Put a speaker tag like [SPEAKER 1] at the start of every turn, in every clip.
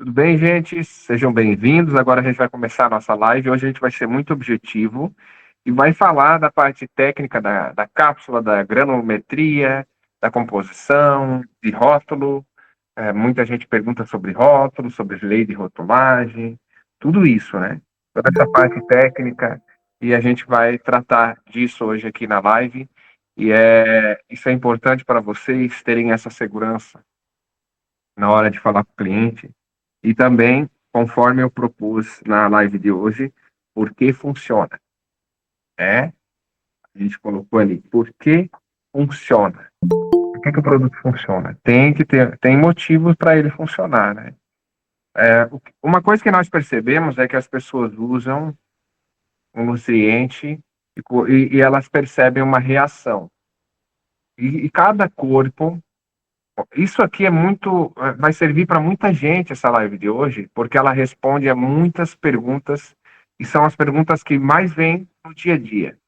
[SPEAKER 1] Tudo bem, gente? Sejam bem-vindos. Agora a gente vai começar a nossa live. Hoje a gente vai ser muito objetivo e vai falar da parte técnica da cápsula, da granulometria, da composição, de rótulo. Muita gente pergunta sobre rótulo, sobre lei de rotulagem, tudo isso, né? Toda essa parte técnica e a gente vai tratar disso hoje aqui na live. Isso é importante para vocês terem essa segurança na hora de falar com o cliente. E também, conforme eu propus na live de hoje, por que funciona. É, a gente colocou ali, por que funciona. Por que o produto funciona? Tem motivos para ele funcionar, né? Uma coisa que nós percebemos é que as pessoas usam um nutriente e elas percebem uma reação. E cada corpo, isso aqui vai servir para muita gente essa live de hoje, porque ela responde a muitas perguntas e são as perguntas que mais vêm no dia a dia.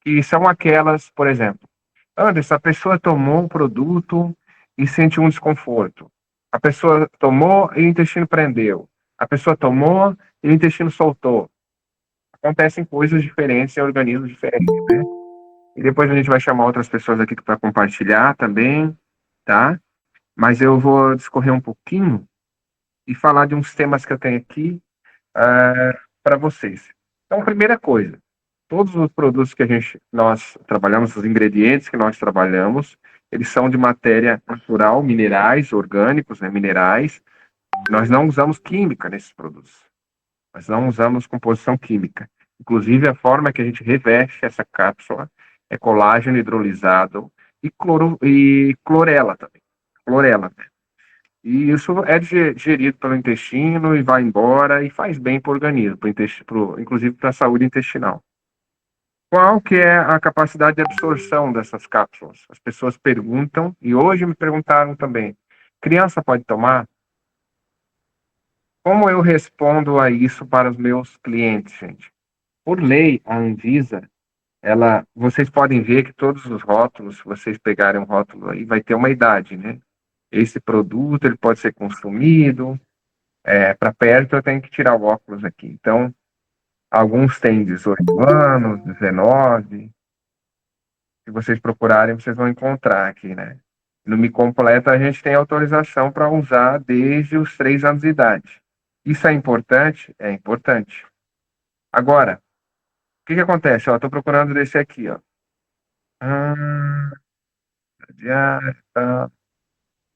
[SPEAKER 1] E são aquelas, por exemplo, Anderson, a pessoa tomou um produto e sentiu um desconforto. A pessoa tomou e o intestino prendeu. A pessoa tomou e o intestino soltou. Acontecem coisas diferentes em organismos diferentes, né? E depois a gente vai chamar outras pessoas aqui para compartilhar também, tá? Mas eu vou discorrer um pouquinho e falar de uns temas que eu tenho aqui para vocês. Então, primeira coisa, todos os produtos que nós trabalhamos, os ingredientes que nós trabalhamos, eles são de matéria natural, minerais, orgânicos, né, minerais. Nós não usamos química nesses produtos. Nós não usamos composição química. Inclusive, a forma que a gente reveste essa cápsula é colágeno hidrolisado e clorela também. Clorela, né? E isso é digerido pelo intestino e vai embora e faz bem para o organismo, inclusive para a saúde intestinal. Qual que é a capacidade de absorção dessas cápsulas? As pessoas perguntam, e hoje me perguntaram também, criança pode tomar? Como eu respondo a isso para os meus clientes, gente? Por lei, a Anvisa, vocês podem ver que todos os rótulos, se vocês pegarem um rótulo aí, vai ter uma idade, né? Esse produto, ele pode ser consumido, para perto eu tenho que tirar o óculos aqui. Então, alguns têm 18 anos, 19. Se vocês procurarem, vocês vão encontrar aqui, né? No Me Completa, a gente tem autorização para usar desde os 3 anos de idade. Isso é importante? É importante. Agora, o que que acontece? Estou procurando desse aqui, ó. Ah, dieta,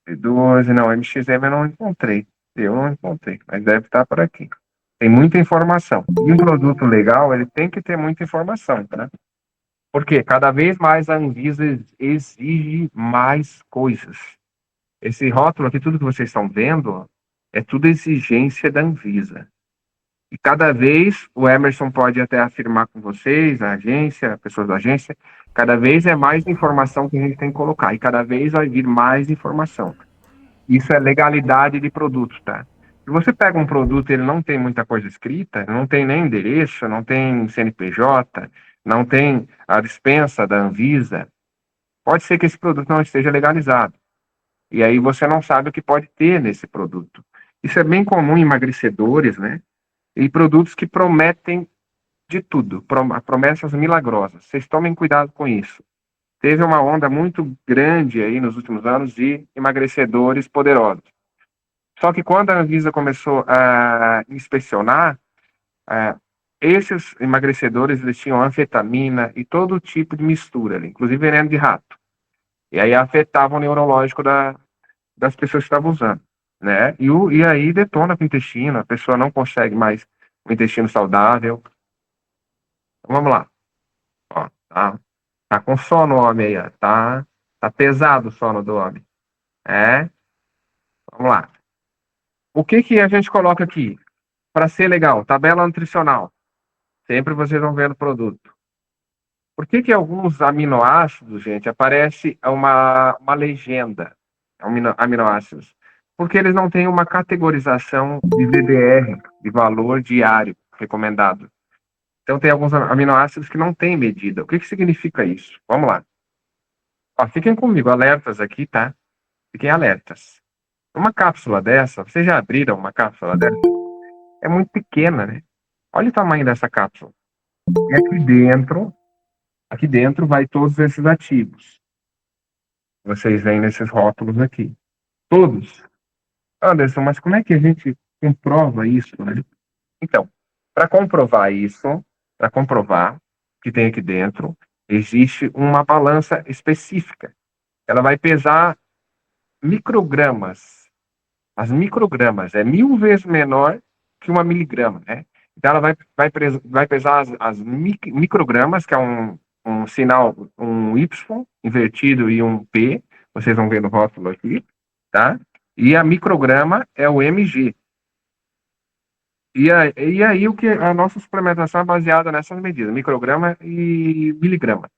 [SPEAKER 1] B12, não, MXM eu não encontrei. Eu não encontrei, mas deve estar por aqui. Tem muita informação. E um produto legal, ele tem que ter muita informação, tá? Porque cada vez mais a Anvisa exige mais coisas. Esse rótulo aqui, tudo que vocês estão vendo, é tudo exigência da Anvisa. E cada vez, o Emerson pode até afirmar com vocês, a agência, pessoas da agência, cada vez é mais informação que a gente tem que colocar. E cada vez vai vir mais informação. Isso é legalidade de produto, tá? Se você pega um produto e ele não tem muita coisa escrita, não tem nem endereço, não tem CNPJ, não tem a dispensa da Anvisa, pode ser que esse produto não esteja legalizado. E aí você não sabe o que pode ter nesse produto. Isso é bem comum em emagrecedores, né? E produtos que prometem de tudo, promessas milagrosas. Vocês tomem cuidado com isso. Teve uma onda muito grande aí nos últimos anos de emagrecedores poderosos. Só que quando a Anvisa começou a inspecionar, ah, esses emagrecedores eles tinham anfetamina e todo tipo de mistura, ali, inclusive veneno de rato. E aí afetava o neurológico das pessoas que estavam usando, né? E aí detona com o intestino, a pessoa não consegue mais um intestino saudável. Então, vamos lá. Ó, tá com sono o homem aí, ó. Tá pesado o sono do homem. É, vamos lá. O que que a gente coloca aqui? Para ser legal, tabela nutricional. Sempre vocês vão ver no produto. Por que que alguns aminoácidos, gente, aparece uma legenda, aminoácidos? Porque eles não têm uma categorização de VDR, de valor diário recomendado. Então, tem alguns aminoácidos que não têm medida. O que que significa isso? Vamos lá. Ó, fiquem comigo, alertas aqui, tá? Fiquem alertas. Uma cápsula dessa, vocês já abriram uma cápsula dessa? É muito pequena, né? Olha o tamanho dessa cápsula. E aqui dentro vai todos esses ativos. Vocês veem nesses rótulos aqui. Todos. Anderson, mas como é que a gente comprova isso, né? Então, para comprovar isso, para comprovar que tem aqui dentro, existe uma balança específica. Ela vai pesar microgramas. As microgramas é 1000 vezes menor que uma miligrama, né? Então ela vai pesar as microgramas, que é um sinal, um Y invertido e um P, vocês vão ver no rótulo aqui, tá? E a micrograma é o mg. E aí o que a nossa suplementação é baseada nessas medidas, micrograma e miligrama.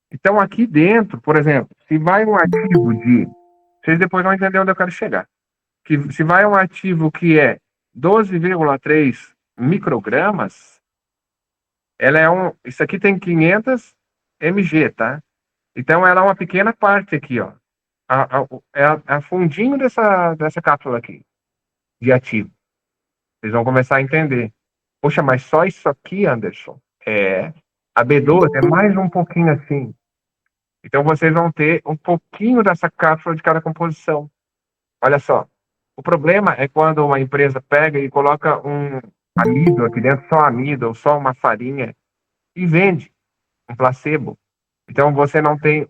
[SPEAKER 1] Então aqui dentro, por exemplo, se vai um ativo de, vocês depois vão entender onde eu quero chegar. Que se vai um ativo que é 12,3 microgramas, isso aqui tem 500 mg, tá? Então ela é uma pequena parte aqui, ó. É a fundinho dessa cápsula aqui, de ativo. Vocês vão começar a entender. Poxa, mas só isso aqui, Anderson? É. A B12 é mais um pouquinho assim. Então vocês vão ter um pouquinho dessa cápsula de cada composição. Olha só. O problema é quando uma empresa pega e coloca um amido aqui dentro, só amido ou só uma farinha, e vende um placebo. Então você não tem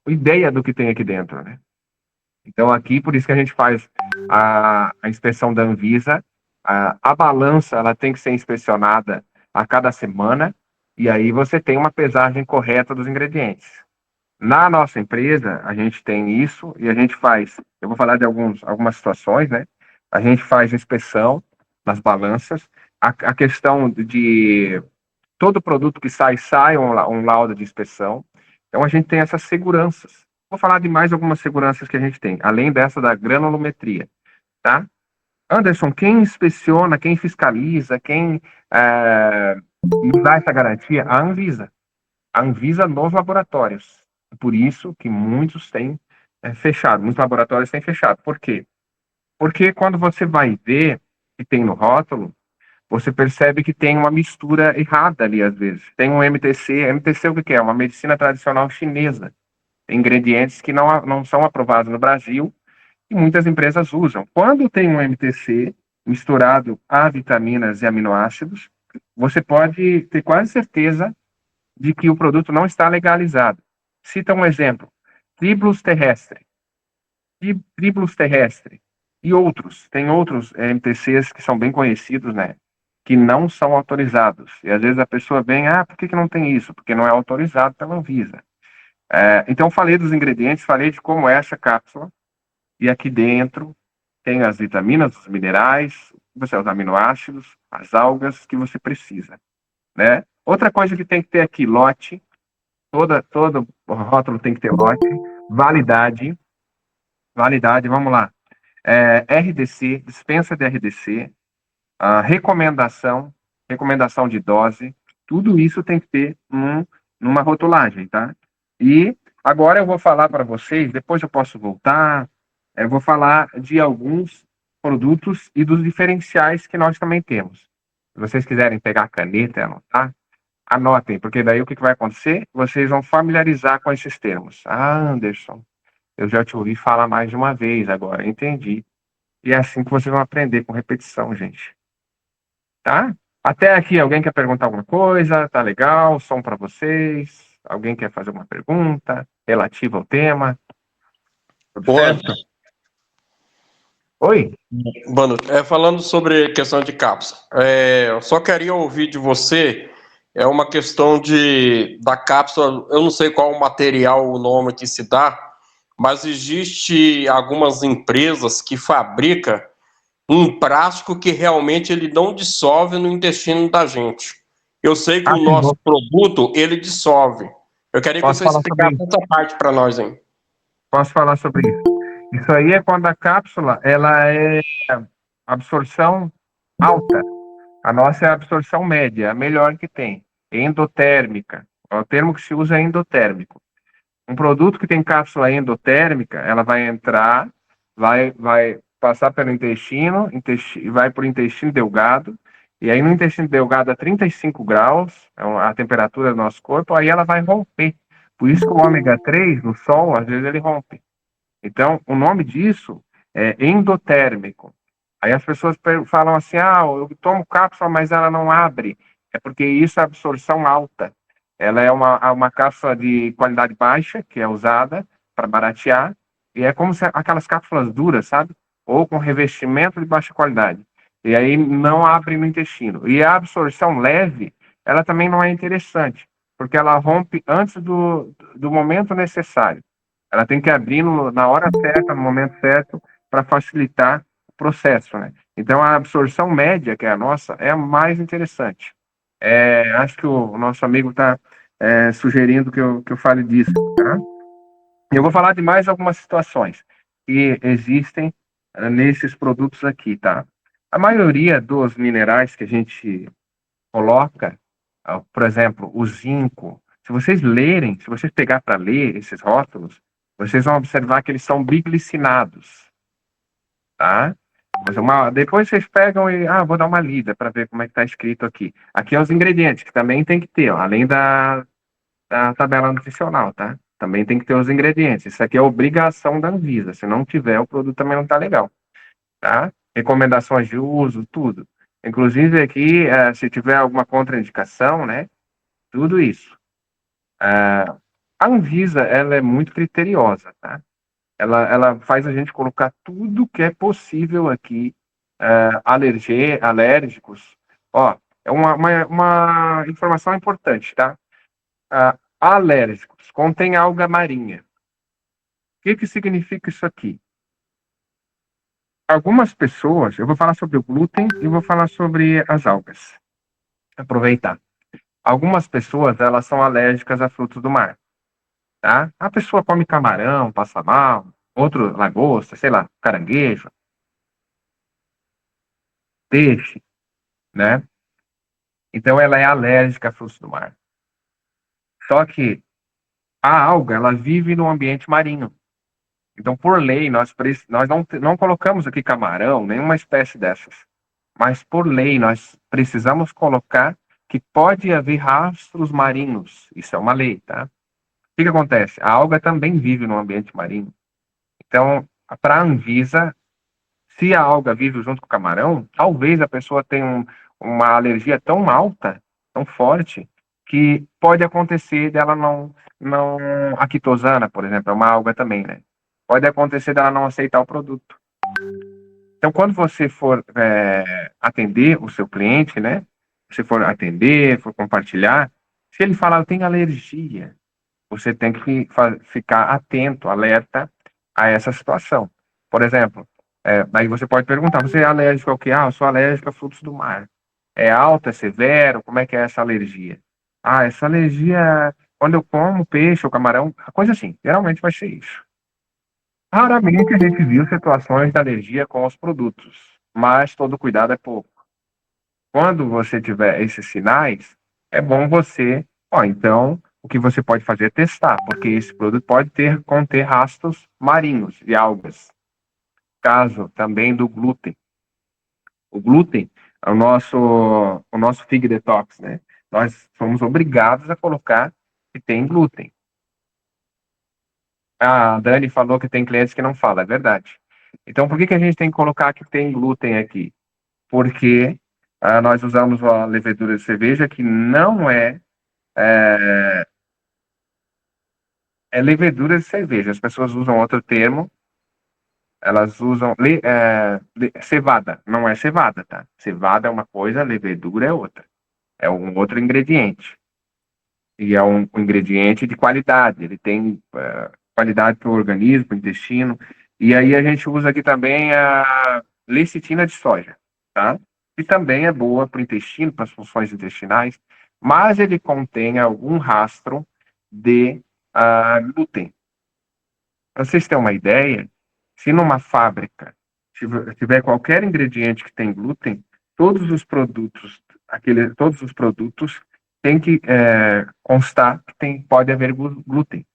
[SPEAKER 1] ideia do que tem aqui dentro, né? Então aqui, por isso que a gente faz a inspeção da Anvisa, a balança ela tem que ser inspecionada a cada semana, e aí você tem uma pesagem correta dos ingredientes. Na nossa empresa, a gente tem isso e a gente faz, eu vou falar de algumas situações, né? A gente faz inspeção nas balanças, a questão de todo produto que sai um laudo de inspeção. Então a gente tem essas seguranças. Vou falar de mais algumas seguranças que a gente tem, além dessa da granulometria, tá? Anderson, quem inspeciona, quem fiscaliza, quem nos dá essa garantia? A Anvisa. A Anvisa nos laboratórios. Por isso que muitos têm fechado, muitos laboratórios têm fechado. Por quê? Porque quando você vai ver que tem no rótulo, você percebe que tem uma mistura errada ali, às vezes. Tem um MTC. MTC o que é? Uma medicina tradicional chinesa. Tem ingredientes que não são aprovados no Brasil e muitas empresas usam. Quando tem um MTC misturado a vitaminas e aminoácidos, você pode ter quase certeza de que o produto não está legalizado. Cita um exemplo: Tribulus terrestre. Tribulus terrestre. E outros. Tem outros MTCs que são bem conhecidos, né? Que não são autorizados. E às vezes a pessoa vem, por que não tem isso? Porque não é autorizado pela Anvisa. Então, falei dos ingredientes, falei de como é essa cápsula. E aqui dentro tem as vitaminas, os minerais, os aminoácidos, as algas que você precisa, né? Outra coisa que tem que ter aqui, lote. Todo rótulo tem que ter lote. Validade. Validade, vamos lá. RDC, dispensa de RDC, recomendação de dose, tudo isso tem que ter numa rotulagem, tá? E agora eu vou falar para vocês, depois eu posso voltar, eu vou falar de alguns produtos e dos diferenciais que nós também temos. Se vocês quiserem pegar a caneta e anotar, anotem, porque daí o que vai acontecer? Vocês vão familiarizar com esses termos. Anderson, eu já te ouvi falar mais de uma vez agora, entendi. E é assim que vocês vão aprender com repetição, gente. Tá? Até aqui, alguém quer perguntar alguma coisa? Tá legal? Som para vocês? Alguém quer fazer uma pergunta relativa ao tema? Tudo
[SPEAKER 2] Boa,
[SPEAKER 1] certo? Oi?
[SPEAKER 2] mano, falando sobre questão de cápsula, eu só queria ouvir de você, uma questão da cápsula, eu não sei qual o material, o nome que se dá, mas existe algumas empresas que fabricam um plástico que realmente ele não dissolve no intestino da gente. Eu sei que o
[SPEAKER 1] Sim,
[SPEAKER 2] nosso produto, ele dissolve. Eu queria que
[SPEAKER 1] posso
[SPEAKER 2] você
[SPEAKER 1] falar sobre
[SPEAKER 2] explicasse
[SPEAKER 1] isso.
[SPEAKER 2] essa parte para nós, hein?
[SPEAKER 1] Posso falar sobre isso. Isso aí é quando a cápsula ela é absorção alta. A nossa é a absorção média, a melhor que tem. Endotérmica. O termo que se usa é endotérmico. Um produto que tem cápsula endotérmica, ela vai entrar vai passar pelo intestino, vai para o intestino delgado, e aí no intestino delgado a 35 graus, a temperatura do nosso corpo, aí ela vai romper. Por isso que o ômega 3 no sol, às vezes ele rompe. Então, o nome disso é endotérmico. Aí as pessoas falam assim: ah, eu tomo cápsula, mas ela não abre. É porque isso é absorção alta. Ela é uma cápsula de qualidade baixa, que é usada para baratear, e é como se aquelas cápsulas duras, sabe? Ou com revestimento de baixa qualidade. E aí não abre no intestino. E a absorção leve, ela também não é interessante, porque ela rompe antes do momento necessário. Ela tem que abrir na hora certa, no momento certo, para facilitar o processo, né? Então, a absorção média, que é a nossa, é a mais interessante. Acho que o nosso amigo está sugerindo que eu fale disso, tá? Eu vou falar de mais algumas situações que existem nesses produtos aqui, tá? A maioria dos minerais que a gente coloca, por exemplo, o zinco, se vocês lerem, se vocês pegar para ler esses rótulos, vocês vão observar que eles são biglicinados, tá? Depois vocês pegam e, vou dar uma lida para ver como é que está escrito aqui. Aqui é os ingredientes, que também tem que ter, ó, além da tabela nutricional, tá? Também tem que ter os ingredientes. Isso aqui é obrigação da Anvisa. Se não tiver, o produto também não está legal, tá? Recomendações de uso, tudo. Inclusive aqui, se tiver alguma contraindicação, né? Tudo isso. A Anvisa, ela é muito criteriosa, tá? Ela faz a gente colocar tudo que é possível aqui, alérgicos. Ó, é uma informação importante, tá? Alérgicos, contém alga marinha. O que significa isso aqui? Algumas pessoas, eu vou falar sobre o glúten e vou falar sobre as algas. Aproveitar. Algumas pessoas, elas são alérgicas a frutos do mar, tá? A pessoa come camarão, passa mal, outro lagosta, sei lá, caranguejo, peixe, né? Então ela é alérgica a frutos do mar. Só que a alga, ela vive no ambiente marinho. Então, por lei, nós não colocamos aqui camarão, nenhuma espécie dessas. Mas, por lei, nós precisamos colocar que pode haver rastros marinhos. Isso é uma lei, tá? O que acontece? A alga também vive no ambiente marinho. Então, para a Anvisa, se a alga vive junto com o camarão, talvez a pessoa tenha uma alergia tão alta, tão forte, que pode acontecer dela não, a quitosana, por exemplo, é uma alga também, né? Pode acontecer dela não aceitar o produto. Então, quando você for atender o seu cliente, né? Se for atender, for compartilhar, se ele falar, eu tenho alergia, você tem que ficar atento, alerta a essa situação. Por exemplo, aí você pode perguntar, você é alérgico ao quê? Eu sou alérgico a frutos do mar. É alto, é severo? Como é que é essa alergia? Essa alergia, quando eu como peixe ou camarão, a coisa assim, geralmente vai ser isso. Raramente a gente viu situações de alergia com os produtos, mas todo cuidado é pouco. Quando você tiver esses sinais, é bom você, então, o que você pode fazer é testar, porque esse produto pode conter rastros marinhos de algas. Caso também do glúten. O glúten é o nosso Fig Detox, né? Nós somos obrigados a colocar que tem glúten. A Dani falou que tem clientes que não falam, é verdade. Então, por que a gente tem que colocar que tem glúten aqui? Porque nós usamos a levedura de cerveja que não é levedura de cerveja. As pessoas usam outro termo, elas usam cevada. Não é cevada, tá? Cevada é uma coisa, levedura é outra. É um outro ingrediente. E é um ingrediente de qualidade. Ele tem qualidade para o organismo, para o intestino. E aí a gente usa aqui também a lecitina de soja, tá? Que também é boa para o intestino, para as funções intestinais, mas ele contém algum rastro de glúten. Para vocês terem uma ideia, se numa fábrica tiver qualquer ingrediente que tem glúten, todos os produtos, todos os produtos têm que constar que pode haver glúten.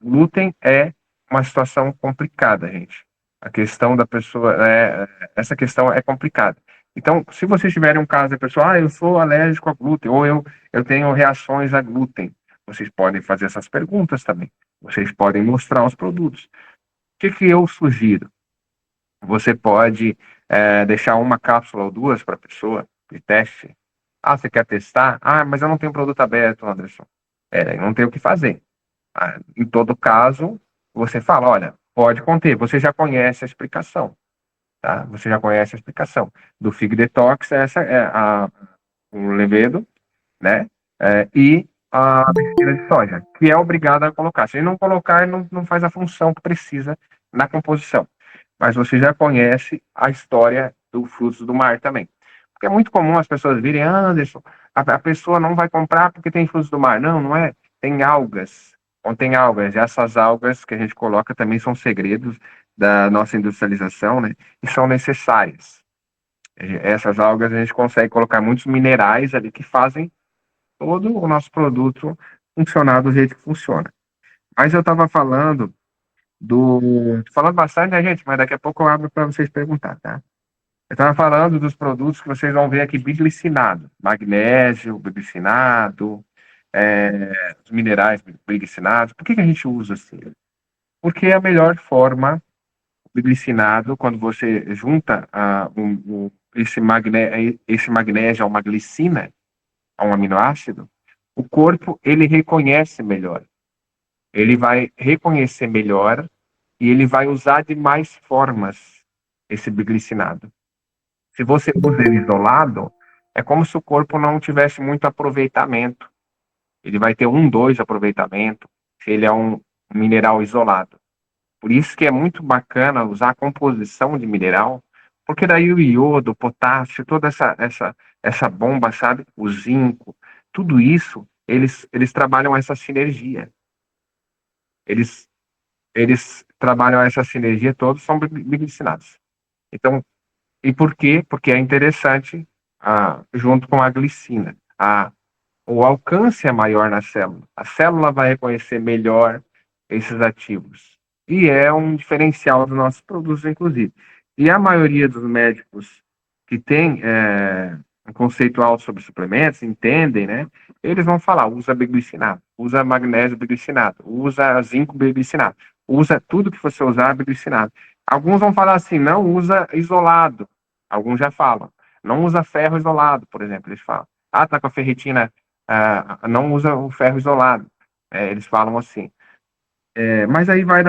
[SPEAKER 1] O glúten é uma situação complicada, gente. A questão da pessoa, essa questão é complicada. Então, se vocês tiverem um caso da pessoa, eu sou alérgico a glúten, ou eu tenho reações a glúten, vocês podem fazer essas perguntas também. Vocês podem mostrar os produtos. O que que eu sugiro? Você pode deixar uma cápsula ou duas para a pessoa de teste. Ah, você quer testar? Ah, mas eu não tenho produto aberto, Anderson. Eu não tenho o que fazer. Em todo caso, você fala, olha, pode conter. Você já conhece a explicação, tá? Você já conhece a explicação do Fig Detox, essa é o levedo, né? E a piscina de soja, que é obrigado a colocar. Se ele não colocar, ele não faz a função que precisa na composição. Mas você já conhece a história do frutos do mar também. Porque é muito comum as pessoas virem, Anderson, a pessoa não vai comprar porque tem frutos do mar. Não, não é. Tem algas. Contém algas. E essas algas que a gente coloca também são segredos da nossa industrialização, né? E são necessárias. Essas algas a gente consegue colocar muitos minerais ali que fazem todo o nosso produto funcionar do jeito que funciona. Mas eu estava falando bastante, né, gente? Mas daqui a pouco eu abro para vocês perguntar, tá? Eu estava falando dos produtos que vocês vão ver aqui, biglicinado, magnésio, biglicinado, os minerais biglicinados. Por que a gente usa assim? Porque é a melhor forma, o biglicinado, quando você junta esse magnésio a uma glicina, a um aminoácido, o corpo ele reconhece melhor. Ele vai reconhecer melhor e ele vai usar de mais formas esse biglicinado. Se você usa ele isolado, é como se o corpo não tivesse muito aproveitamento. Ele vai ter dois aproveitamento, se ele é um mineral isolado. Por isso que é muito bacana usar a composição de mineral, porque daí o iodo, o potássio, toda essa bomba, sabe? O zinco, tudo isso, eles trabalham essa sinergia. Eles, eles trabalham essa sinergia, todos são biglicinados. Então, e por quê? Porque é interessante, junto com a glicina. O alcance é maior na célula. A célula vai reconhecer melhor esses ativos. E é um diferencial dos nossos produtos, inclusive. E a maioria dos médicos que tem um conceitual sobre suplementos, entendem, né? Eles vão falar, usa biglicinato, usa magnésio biglicinato, usa zinco biglicinato, usa tudo que você usar biglicinato. Alguns vão falar assim, não usa isolado. Alguns já falam. Não usa ferro isolado, por exemplo, eles falam. Ah, tá com a ferritina, não usa o ferro isolado. Eles falam assim. Mas aí vai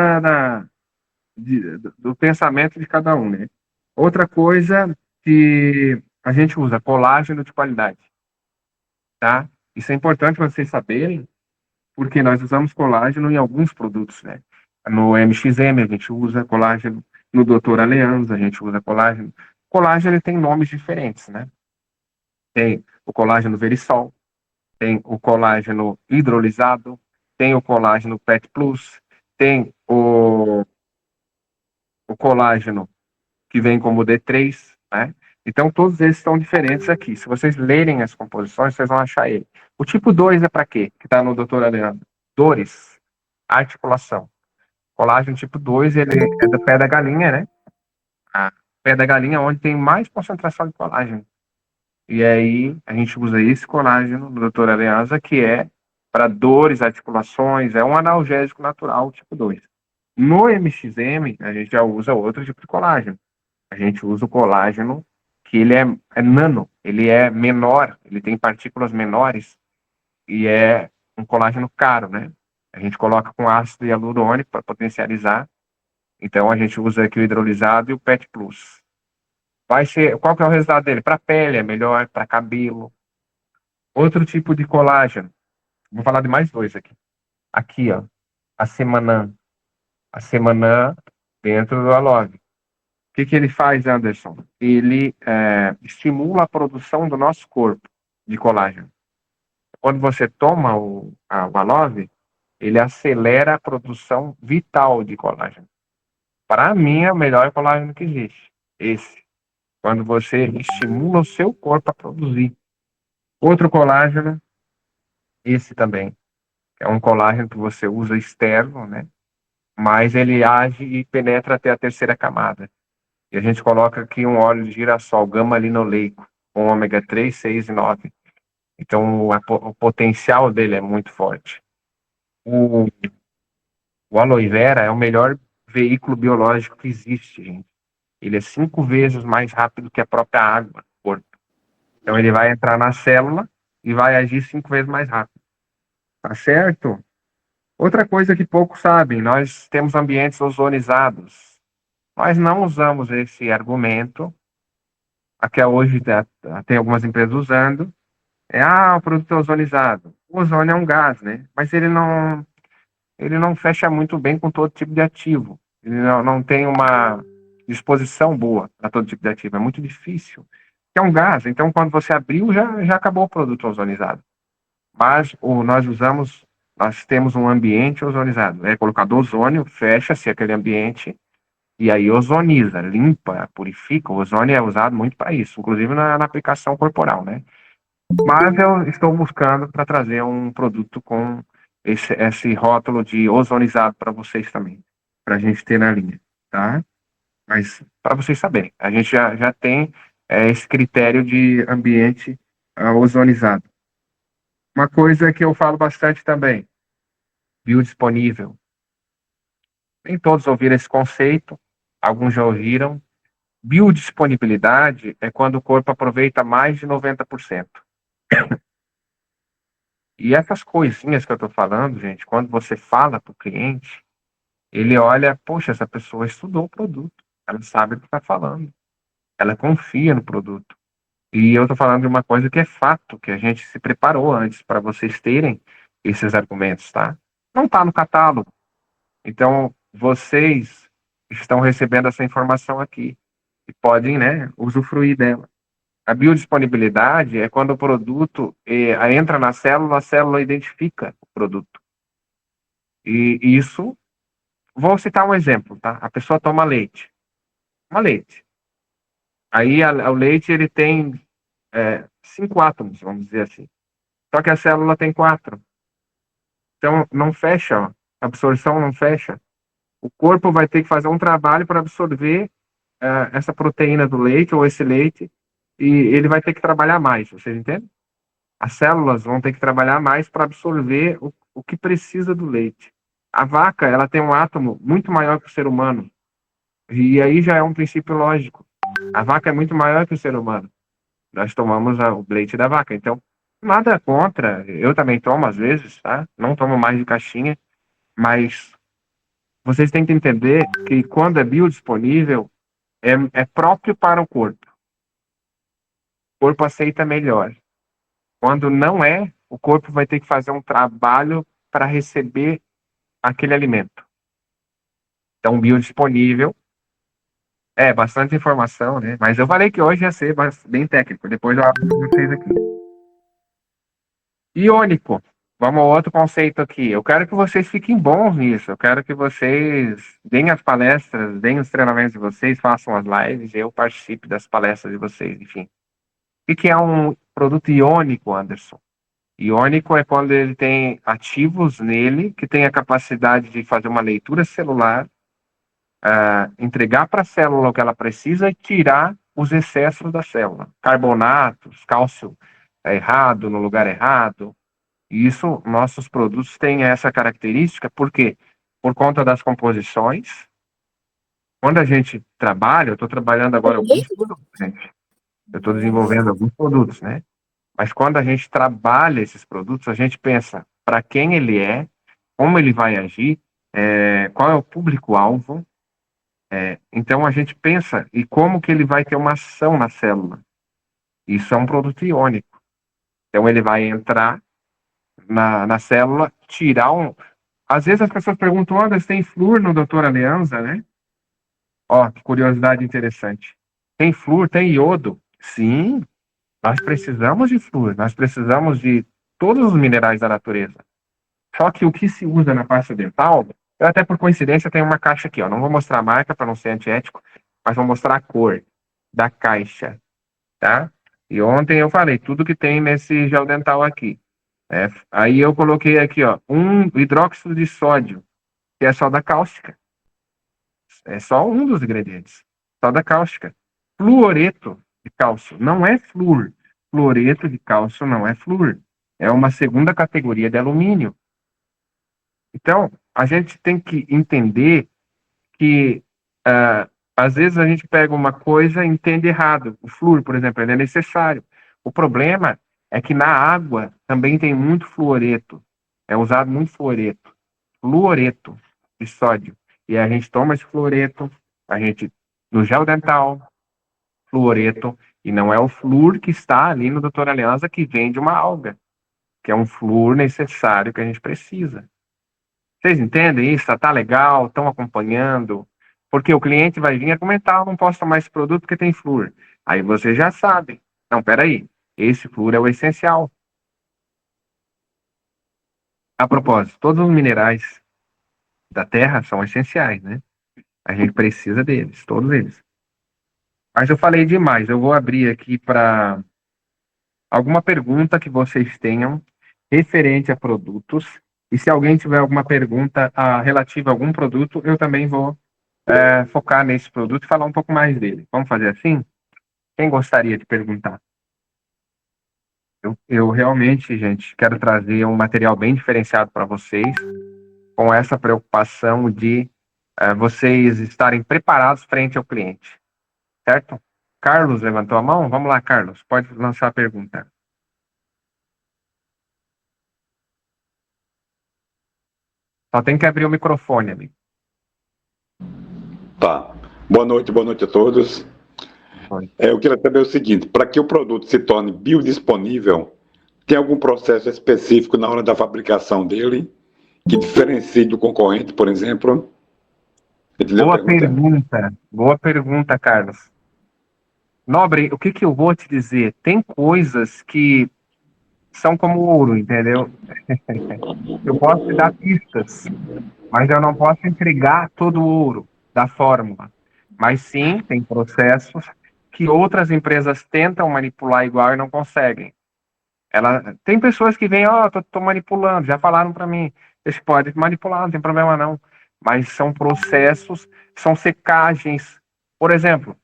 [SPEAKER 1] do pensamento de cada um, né? Outra coisa que a gente usa, colágeno de qualidade, tá? Isso é importante vocês saberem, porque nós usamos colágeno em alguns produtos, né? No MXM a gente usa colágeno, no Dr. Aleanza a gente usa colágeno. Colágeno ele tem nomes diferentes, né? Tem o colágeno Verisol, tem o colágeno hidrolisado, tem o colágeno PET Plus, tem o colágeno que vem como D3, né? Então, todos esses estão diferentes aqui. Se vocês lerem as composições, vocês vão achar ele. O tipo 2 é para quê? Que está no Dr. Leandro. Dores, articulação. Colágeno tipo 2, ele é do pé da galinha, né? A pé da galinha é onde tem mais concentração de colágeno. E aí, a gente usa esse colágeno do Dr. Alianza, que é para dores, articulações, é um analgésico natural tipo 2. No MXM, a gente já usa outro tipo de colágeno. A gente usa o colágeno que ele é nano, ele é menor, ele tem partículas menores e é um colágeno caro, né? A gente coloca com ácido hialurônico para potencializar. Então a gente usa aqui o hidrolisado e o PET Plus. Qual que é o resultado dele? Para pele é melhor, para cabelo. Outro tipo de colágeno. Vou falar de mais dois aqui. Aqui, ó, a Semanã. A Semanã dentro do Alove. O que ele faz, Anderson? Ele estimula a produção do nosso corpo de colágeno. Quando você toma o Alove, ele acelera a produção vital de colágeno. Para mim, é o melhor colágeno que existe. Esse. Quando você estimula o seu corpo a produzir. Outro colágeno, esse também. É um colágeno que você usa externo, né? mas ele age e penetra até a terceira camada. E a gente coloca aqui um óleo de girassol, gama-linoleico, com ômega 3, 6 e 9. Então, o potencial dele é muito forte. O, o aloe vera é o melhor veículo biológico que existe, gente. Ele é 5 vezes mais rápido que a própria água do corpo. Então, ele vai entrar na célula e vai agir 5 vezes mais rápido. Tá certo? Outra coisa que poucos sabem, nós temos ambientes ozonizados. Nós não usamos esse argumento, até hoje tem algumas empresas usando, o produto é ozonizado. O ozônio é um gás, né? Mas ele não fecha muito bem com todo tipo de ativo. Ele não tem uma disposição boa a todo tipo de ativo. É muito difícil. É um gás, então quando você abriu, já acabou o produto ozonizado. Mas nós temos um ambiente ozonizado. É colocado ozônio, fecha-se aquele ambiente e aí ozoniza, limpa, purifica. O ozônio é usado muito para isso, inclusive na aplicação corporal, né? Mas eu estou buscando para trazer um produto com esse rótulo de ozonizado para vocês também, para a gente ter na linha, tá? Mas para vocês saberem, a gente já tem esse critério de ambiente ozonizado. Uma coisa que eu falo bastante também, biodisponível. Nem todos ouviram esse conceito, alguns já ouviram. Biodisponibilidade é quando o corpo aproveita mais de 90%. E essas coisinhas que eu estou falando, gente, quando você fala para o cliente, ele olha, poxa, essa pessoa estudou o produto, ela sabe o que está falando, ela confia no produto. E eu estou falando de uma coisa que é fato, que a gente se preparou antes para vocês terem esses argumentos, tá? Não está no catálogo. Então, vocês estão recebendo essa informação aqui e podem, né, usufruir dela. A biodisponibilidade é quando o produto entra na célula, a célula identifica o produto. E isso, vou citar um exemplo, tá? A pessoa toma leite. Toma leite. Aí o leite ele tem 5 átomos, vamos dizer assim. Só que a célula tem 4. Então não fecha, ó. A absorção não fecha. O corpo vai ter que fazer um trabalho para absorver essa proteína do leite ou esse leite e ele vai ter que trabalhar mais, vocês entendem? As células vão ter que trabalhar mais para absorver o que precisa do leite. A vaca, ela tem um átomo muito maior que o ser humano. E aí já é um princípio lógico. A vaca é muito maior que o ser humano. Nós tomamos o leite da vaca. Então, nada contra. Eu também tomo às vezes, tá? Não tomo mais de caixinha, mas vocês têm que entender que quando é biodisponível, é próprio para o corpo. O corpo aceita melhor. Quando não é, o corpo vai ter que fazer um trabalho para receber aquele alimento. Então, biodisponível bastante informação, né? Mas eu falei que hoje ia ser bem técnico. Depois eu abro para vocês aqui. Iônico. Vamos ao outro conceito aqui. Eu quero que vocês fiquem bons nisso. Eu quero que vocês deem as palestras, deem os treinamentos de vocês, façam as lives, eu participe das palestras de vocês, enfim. O que é um produto iônico, Anderson? Iônico é quando ele tem ativos nele que tem a capacidade de fazer uma leitura celular, entregar para a célula o que ela precisa e tirar os excessos da célula. Carbonatos, cálcio errado, no lugar errado. E isso, nossos produtos têm essa característica, por quê? Por conta das composições. Quando a gente trabalha, eu estou trabalhando agora alguns produtos, gente. Eu estou desenvolvendo alguns produtos, né? Mas quando a gente trabalha esses produtos, a gente pensa para quem ele é, como ele vai agir, qual é o público-alvo. Então a gente pensa e como que ele vai ter uma ação na célula. Isso é um produto iônico. Então ele vai entrar na célula, tirar um. Às vezes as pessoas perguntam, se tem flúor no Doutor Aliança, né? Ó, que curiosidade interessante. Tem flúor, tem iodo? Sim, nós precisamos de flúor, nós precisamos de todos os minerais da natureza. Só que o que se usa na pasta dental, eu até por coincidência tenho uma caixa aqui, ó. Não vou mostrar a marca para não ser antiético, mas vou mostrar a cor da caixa, tá? E ontem eu falei tudo que tem nesse gel dental aqui. Aí eu coloquei aqui, ó, 1 hidróxido de sódio. que é soda cáustica. É só um dos ingredientes. Soda cáustica. Fluoreto de cálcio não é flúor. Fluoreto de cálcio não é flúor. É uma segunda categoria de alumínio. Então, a gente tem que entender que, às vezes, a gente pega uma coisa e entende errado. O flúor, por exemplo, ele é necessário. O problema é que na água também tem muito fluoreto. É usado muito fluoreto de sódio. E a gente toma esse fluoreto, a gente, no gel dental, fluoreto, e não é o flúor que está ali no Doutor Aliança que vem de uma alga, que é um flúor necessário que a gente precisa. Vocês entendem isso? Tá legal? Estão acompanhando? Porque o cliente vai vir a comentar, não posso tomar esse produto porque tem flúor. Aí você já sabe. Não, peraí, esse flúor é o essencial. A propósito, todos os minerais da Terra são essenciais, né? A gente precisa deles, todos eles. Mas eu falei demais, eu vou abrir aqui para alguma pergunta que vocês tenham referente a produtos. E se alguém tiver alguma pergunta relativa a algum produto, eu também vou focar nesse produto e falar um pouco mais dele. Vamos fazer assim? Quem gostaria de perguntar? Eu realmente, gente, quero trazer um material bem diferenciado para vocês, com essa preocupação de vocês estarem preparados frente ao cliente, certo? Carlos levantou a mão? Vamos lá, Carlos, pode lançar a pergunta. Só tem que abrir o microfone, amigo.
[SPEAKER 3] Tá. Boa noite a todos. Eu queria saber o seguinte: para que o produto se torne biodisponível, tem algum processo específico na hora da fabricação dele que diferencie do concorrente, por exemplo? Entendeu
[SPEAKER 1] Boa pergunta, Carlos. Nobre, o que que eu vou te dizer? Tem coisas que são como ouro, entendeu? Eu posso te dar pistas, mas eu não posso entregar todo o ouro da fórmula. Mas sim, tem processos que outras empresas tentam manipular igual e não conseguem. Tem pessoas que vêm, tô manipulando, já falaram para mim, você pode manipular, não tem problema não. Mas são processos, são secagens. Por exemplo,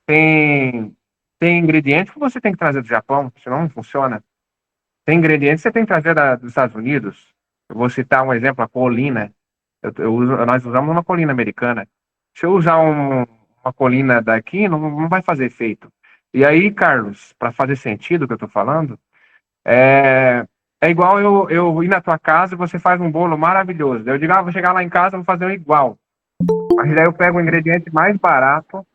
[SPEAKER 1] tem, tem ingredientes que você tem que trazer do Japão, senão não funciona. Tem ingredientes que você tem que trazer dos Estados Unidos. Eu vou citar um exemplo, a colina. Nós usamos uma colina americana. Se eu usar uma colina daqui, não vai fazer efeito. E aí, Carlos, para fazer sentido o que eu estou falando, é igual eu ir na tua casa e você faz um bolo maravilhoso. Eu digo, vou chegar lá em casa e vou fazer um igual. Mas daí eu pego o ingrediente mais barato,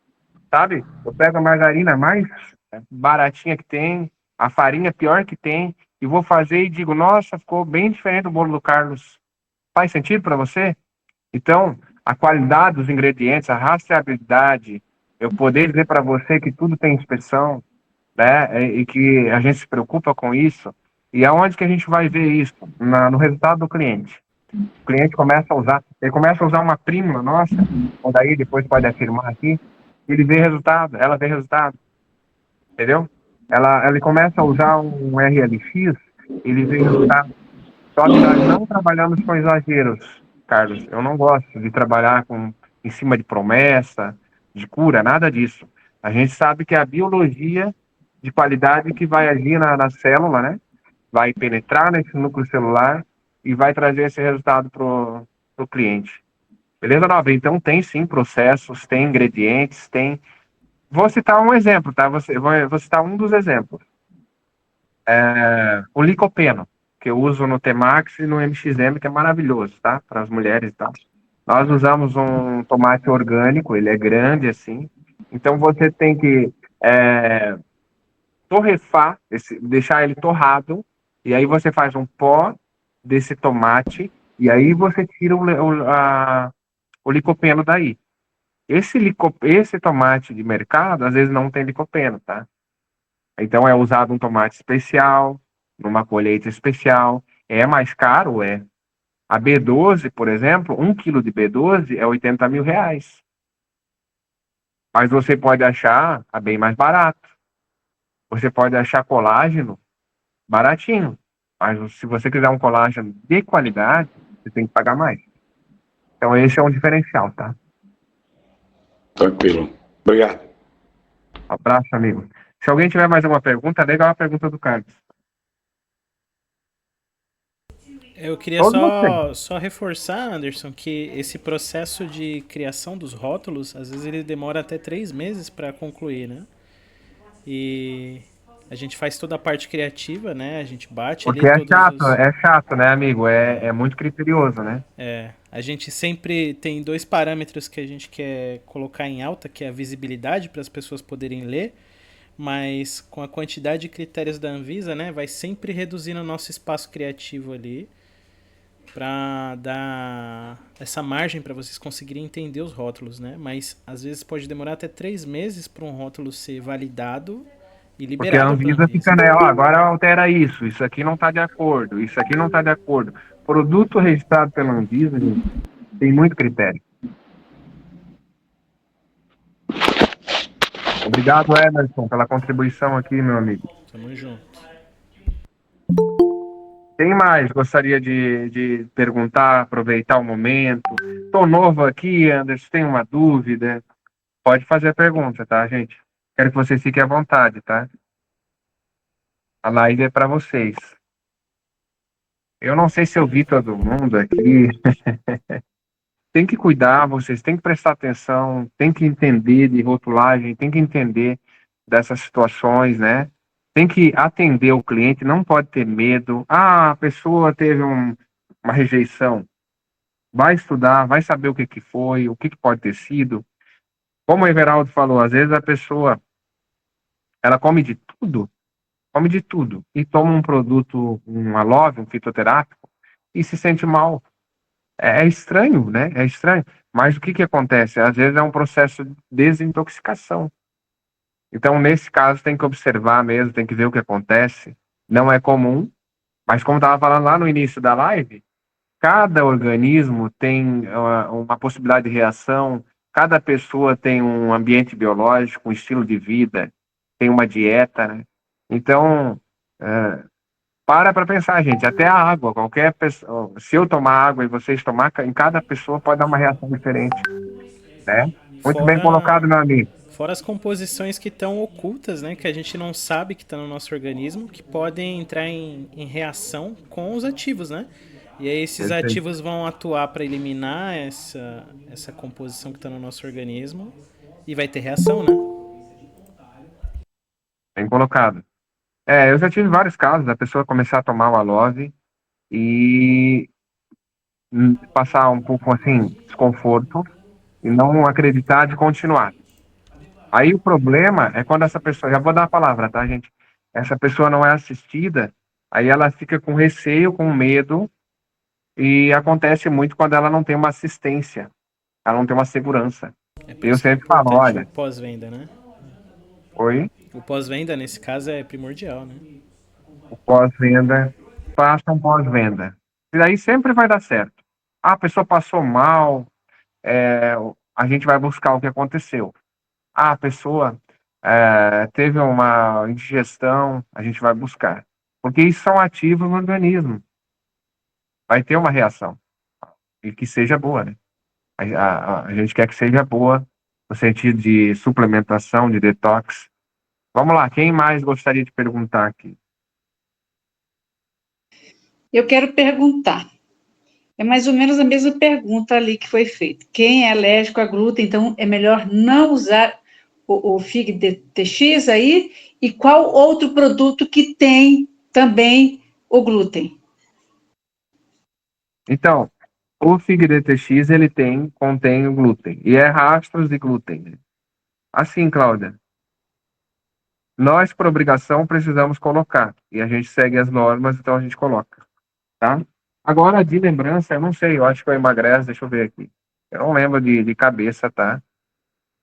[SPEAKER 1] sabe? Eu pego a margarina mais baratinha que tem, a farinha pior que tem, e vou fazer e digo, nossa, ficou bem diferente do bolo do Carlos. Faz sentido para você? Então, a qualidade dos ingredientes, a rastreabilidade, eu poder dizer para você que tudo tem inspeção, né? E que a gente se preocupa com isso. E aonde que a gente vai ver isso? No resultado do cliente. O cliente começa a usar, ele começa a usar uma prima nossa, ou daí depois pode afirmar aqui, ele vê resultado, ela vê resultado, entendeu? Ele começa a usar um RLX, ele vê resultado. Só que nós não trabalhamos com exageros, Carlos. Eu não gosto de trabalhar em cima de promessa, de cura, nada disso. A gente sabe que é a biologia de qualidade que vai agir na célula, né? Vai penetrar nesse núcleo celular e vai trazer esse resultado para o cliente. Beleza, Nobre? Então tem sim processos, tem ingredientes, tem. Vou citar um exemplo, tá? Vou citar um dos exemplos. O licopeno, que eu uso no T-Max e no MXM, que é maravilhoso, tá? Para as mulheres e tal. Nós usamos um tomate orgânico, ele é grande assim. Então você tem que torrefar, deixar ele torrado, e aí você faz um pó desse tomate, e aí você tira o licopeno daí. Esse tomate de mercado, às vezes não tem licopeno, tá? Então é usado um tomate especial, numa colheita especial. É mais caro, é. A B12, por exemplo, 1 quilo de B12 é R$ 80.000. Mas você pode achar a bem mais barato. Você pode achar colágeno baratinho. Mas se você quiser um colágeno de qualidade, você tem que pagar mais. Então esse é um diferencial, tá?
[SPEAKER 3] Tranquilo. Obrigado.
[SPEAKER 1] Abraço, amigo. Se alguém tiver mais alguma pergunta, legal a pergunta do Carlos.
[SPEAKER 4] Eu queria
[SPEAKER 1] Todos vocês.
[SPEAKER 4] só reforçar, Anderson, que esse processo de criação dos rótulos, às vezes ele demora até 3 meses para concluir, né? E a gente faz toda a parte criativa, né? A gente bate ali
[SPEAKER 1] Porque é chato, né, amigo? É muito criterioso, né?
[SPEAKER 4] A gente sempre tem 2 parâmetros que a gente quer colocar em alta, que é a visibilidade para as pessoas poderem ler, mas com a quantidade de critérios da Anvisa, né, vai sempre reduzindo o nosso espaço criativo ali para dar essa margem para vocês conseguirem entender os rótulos, né? Mas às vezes pode demorar até 3 meses para um rótulo ser validado e
[SPEAKER 1] Porque a
[SPEAKER 4] liberado pela
[SPEAKER 1] Anvisa
[SPEAKER 4] Anvisa.
[SPEAKER 1] fica, né? Ó, agora altera isso aqui não está de acordo, isso aqui não está de acordo. Produto registrado pela Anvisa, gente, tem muito critério. Obrigado, Emerson, pela contribuição aqui, meu amigo.
[SPEAKER 4] Tamo junto.
[SPEAKER 1] Quem mais gostaria de perguntar, aproveitar o momento? Estou novo aqui, Anderson, tem uma dúvida? Pode fazer a pergunta, tá, gente? Quero que vocês fiquem à vontade, tá? A live é para vocês. Eu não sei se eu vi todo mundo aqui. Tem que cuidar, vocês têm que prestar atenção, tem que entender de rotulagem, tem que entender dessas situações, né? Tem que atender o cliente, não pode ter medo. Ah, a pessoa teve uma rejeição. Vai estudar, vai saber o que que foi, o que que pode ter sido. Como o Everaldo falou, às vezes a pessoa, ela come de tudo, e toma um produto, um Alove, um fitoterápico, e se sente mal. É estranho, né? É estranho. Mas o que que acontece? Às vezes é um processo de desintoxicação. Então, nesse caso, tem que observar mesmo, tem que ver o que acontece. Não é comum, mas como estava falando lá no início da live, cada organismo tem uma possibilidade de reação, cada pessoa tem um ambiente biológico, um estilo de vida, tem uma dieta, né? Então, para pensar, gente, até a água, qualquer pessoa, se eu tomar água e vocês tomar, em cada pessoa pode dar uma reação diferente, né? Muito bem colocado, meu amigo.
[SPEAKER 4] Fora as composições que estão ocultas, né, que a gente não sabe que estão no nosso organismo, que podem entrar em reação com os ativos, né? E aí esses
[SPEAKER 1] Perfeito.
[SPEAKER 4] ativos vão atuar para eliminar essa composição que está no nosso organismo e vai ter reação, né?
[SPEAKER 1] Bem colocado. Eu já tive vários casos da pessoa começar a tomar o Alove e passar um pouco, assim, desconforto e não acreditar de continuar. Aí o problema é quando essa pessoa, já vou dar a palavra, tá, gente? Essa pessoa não é assistida, aí ela fica com receio, com medo, e acontece muito quando ela não tem uma assistência, ela não tem uma segurança.
[SPEAKER 4] É por
[SPEAKER 1] Eu
[SPEAKER 4] isso que é
[SPEAKER 1] sempre falo,
[SPEAKER 4] importante
[SPEAKER 1] olha,
[SPEAKER 4] o pós-venda, né?
[SPEAKER 1] oi,
[SPEAKER 4] O pós-venda, nesse caso, é primordial, né?
[SPEAKER 1] o pós-venda, faça um pós-venda. E daí sempre vai dar certo. Ah, a pessoa passou mal, a gente vai buscar o que aconteceu. Ah, a pessoa teve uma indigestão, a gente vai buscar. Porque isso são ativos no organismo. Vai ter uma reação. E que seja boa, né? A gente quer que seja boa no sentido de suplementação, de detox. Vamos lá, quem mais gostaria de perguntar aqui?
[SPEAKER 5] Eu quero perguntar. É mais ou menos a mesma pergunta ali que foi feita. Quem é alérgico a glúten, então é melhor não usar o Fig DTX aí? E qual outro produto que tem também o glúten?
[SPEAKER 1] Então, o Fig DTX, ele contém o glúten. E é rastros de glúten, né? Assim, Cláudia, nós, por obrigação, precisamos colocar. E a gente segue as normas, então a gente coloca. Tá? Agora, de lembrança, eu não sei, eu acho que eu emagrece, deixa eu ver aqui. Eu não lembro de cabeça, tá?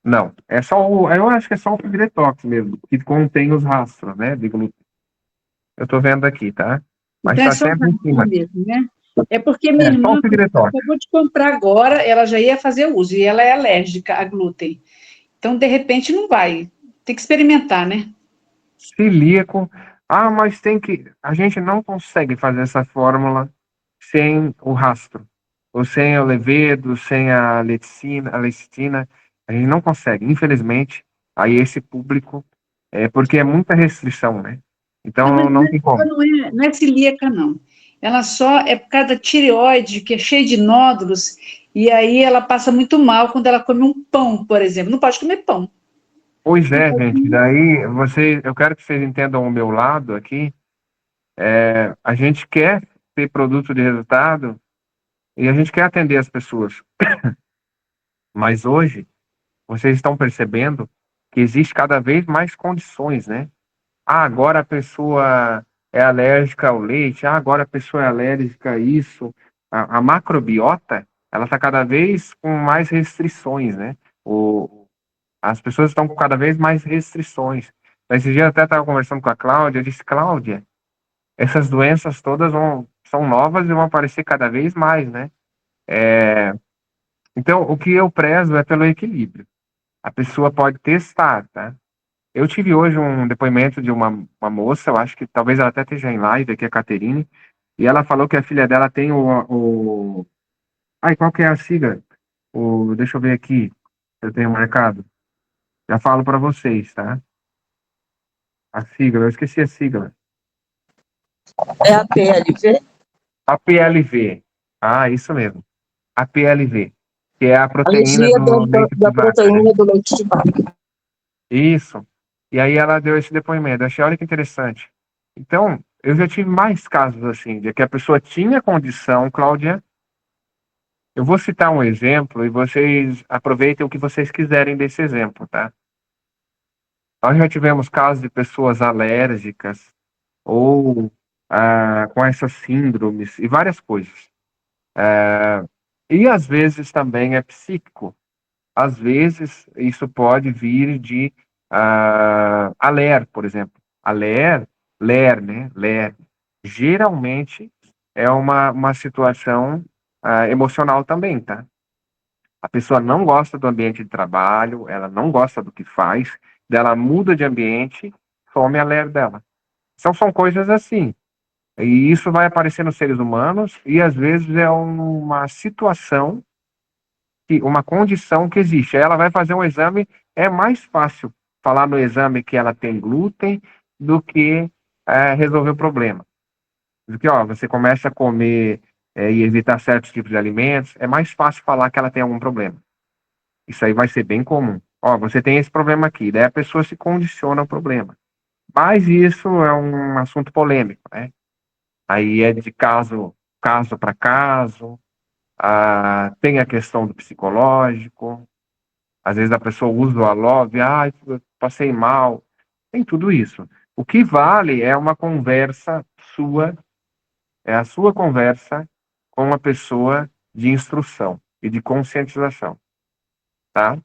[SPEAKER 1] Não, eu acho que é só o Fig Detox mesmo, que contém os rastros, né, de glúten. Eu tô vendo aqui, tá? Mas
[SPEAKER 5] Então
[SPEAKER 1] tá
[SPEAKER 5] é só
[SPEAKER 1] sempre em cima.
[SPEAKER 5] mesmo, né? É porque minha
[SPEAKER 1] Só
[SPEAKER 5] irmã
[SPEAKER 1] o Fig Detox.
[SPEAKER 5] acabou de comprar agora, ela já ia fazer uso, e ela é alérgica a glúten. Então, de repente, não vai. Tem que experimentar, né?
[SPEAKER 1] Celíaco. Ah, mas tem que. A gente não consegue fazer essa fórmula sem o rastro. ou sem o levedo, sem a lecitina, a gente não consegue, infelizmente, aí esse público, porque é muita restrição, né?
[SPEAKER 5] Não,
[SPEAKER 1] Então,
[SPEAKER 5] mas
[SPEAKER 1] não tem como.
[SPEAKER 5] não é celíaca, não. Ela só é por causa da tireoide, que é cheia de nódulos, e aí ela passa muito mal quando ela come um pão, por exemplo. Não pode comer pão.
[SPEAKER 1] Pois é, gente, daí eu quero que vocês entendam o meu lado aqui. A gente quer ter produto de resultado e a gente quer atender as pessoas. Mas hoje, vocês estão percebendo que existe cada vez mais condições, né? Ah, agora a pessoa é alérgica ao leite, ah, agora a pessoa é alérgica a isso. A macrobiota, ela está cada vez com mais restrições, né? As pessoas estão com cada vez mais restrições. Esse dia eu até estava conversando com a Cláudia, eu disse, Cláudia, essas doenças todas são novas e vão aparecer cada vez mais, né? Então, o que eu prezo é pelo equilíbrio. A pessoa pode testar, tá? Eu tive hoje um depoimento de uma moça, eu acho que talvez ela até esteja em live aqui, a Caterine, e ela falou que a filha dela tem Ai, qual que é a sigla? Deixa eu ver aqui, eu tenho marcado. Já falo para vocês, tá? A sigla, eu esqueci a sigla.
[SPEAKER 6] É a PLV?
[SPEAKER 1] A PLV. Ah, isso mesmo. A PLV, que é a proteína
[SPEAKER 6] Alergia
[SPEAKER 1] do leite de
[SPEAKER 6] da
[SPEAKER 1] vaca, né?
[SPEAKER 6] proteína do leite de vaca.
[SPEAKER 1] Isso. E aí ela deu esse depoimento. Eu achei, olha que interessante. Então, eu já tive mais casos assim, de que a pessoa tinha condição, Cláudia. Eu vou citar um exemplo e vocês aproveitem o que vocês quiserem desse exemplo, tá? Nós já tivemos casos de pessoas alérgicas ou com essas síndromes e várias coisas. E às vezes também é psíquico. Às vezes isso pode vir de por exemplo. Né? Ler. Geralmente é uma situação emocional também, tá? A pessoa não gosta do ambiente de trabalho, ela não gosta do que faz, dela muda de ambiente, some a ler dela. Então são coisas assim. E isso vai aparecer nos seres humanos e às vezes é uma situação, uma condição que existe. Aí ela vai fazer um exame, é mais fácil falar no exame que ela tem glúten do que resolver o problema. Do que, ó, você começa a comer e evitar certos tipos de alimentos, é mais fácil falar que ela tem algum problema. Isso aí vai ser bem comum. Ó, você tem esse problema aqui, daí a pessoa se condiciona ao problema. Mas isso é um assunto polêmico, né? Aí é de caso para caso, tem a questão do psicológico, às vezes a pessoa usa o Alove, eu passei mal, tem tudo isso. O que vale é uma conversa sua, é a sua conversa com uma pessoa de instrução e de conscientização, tá?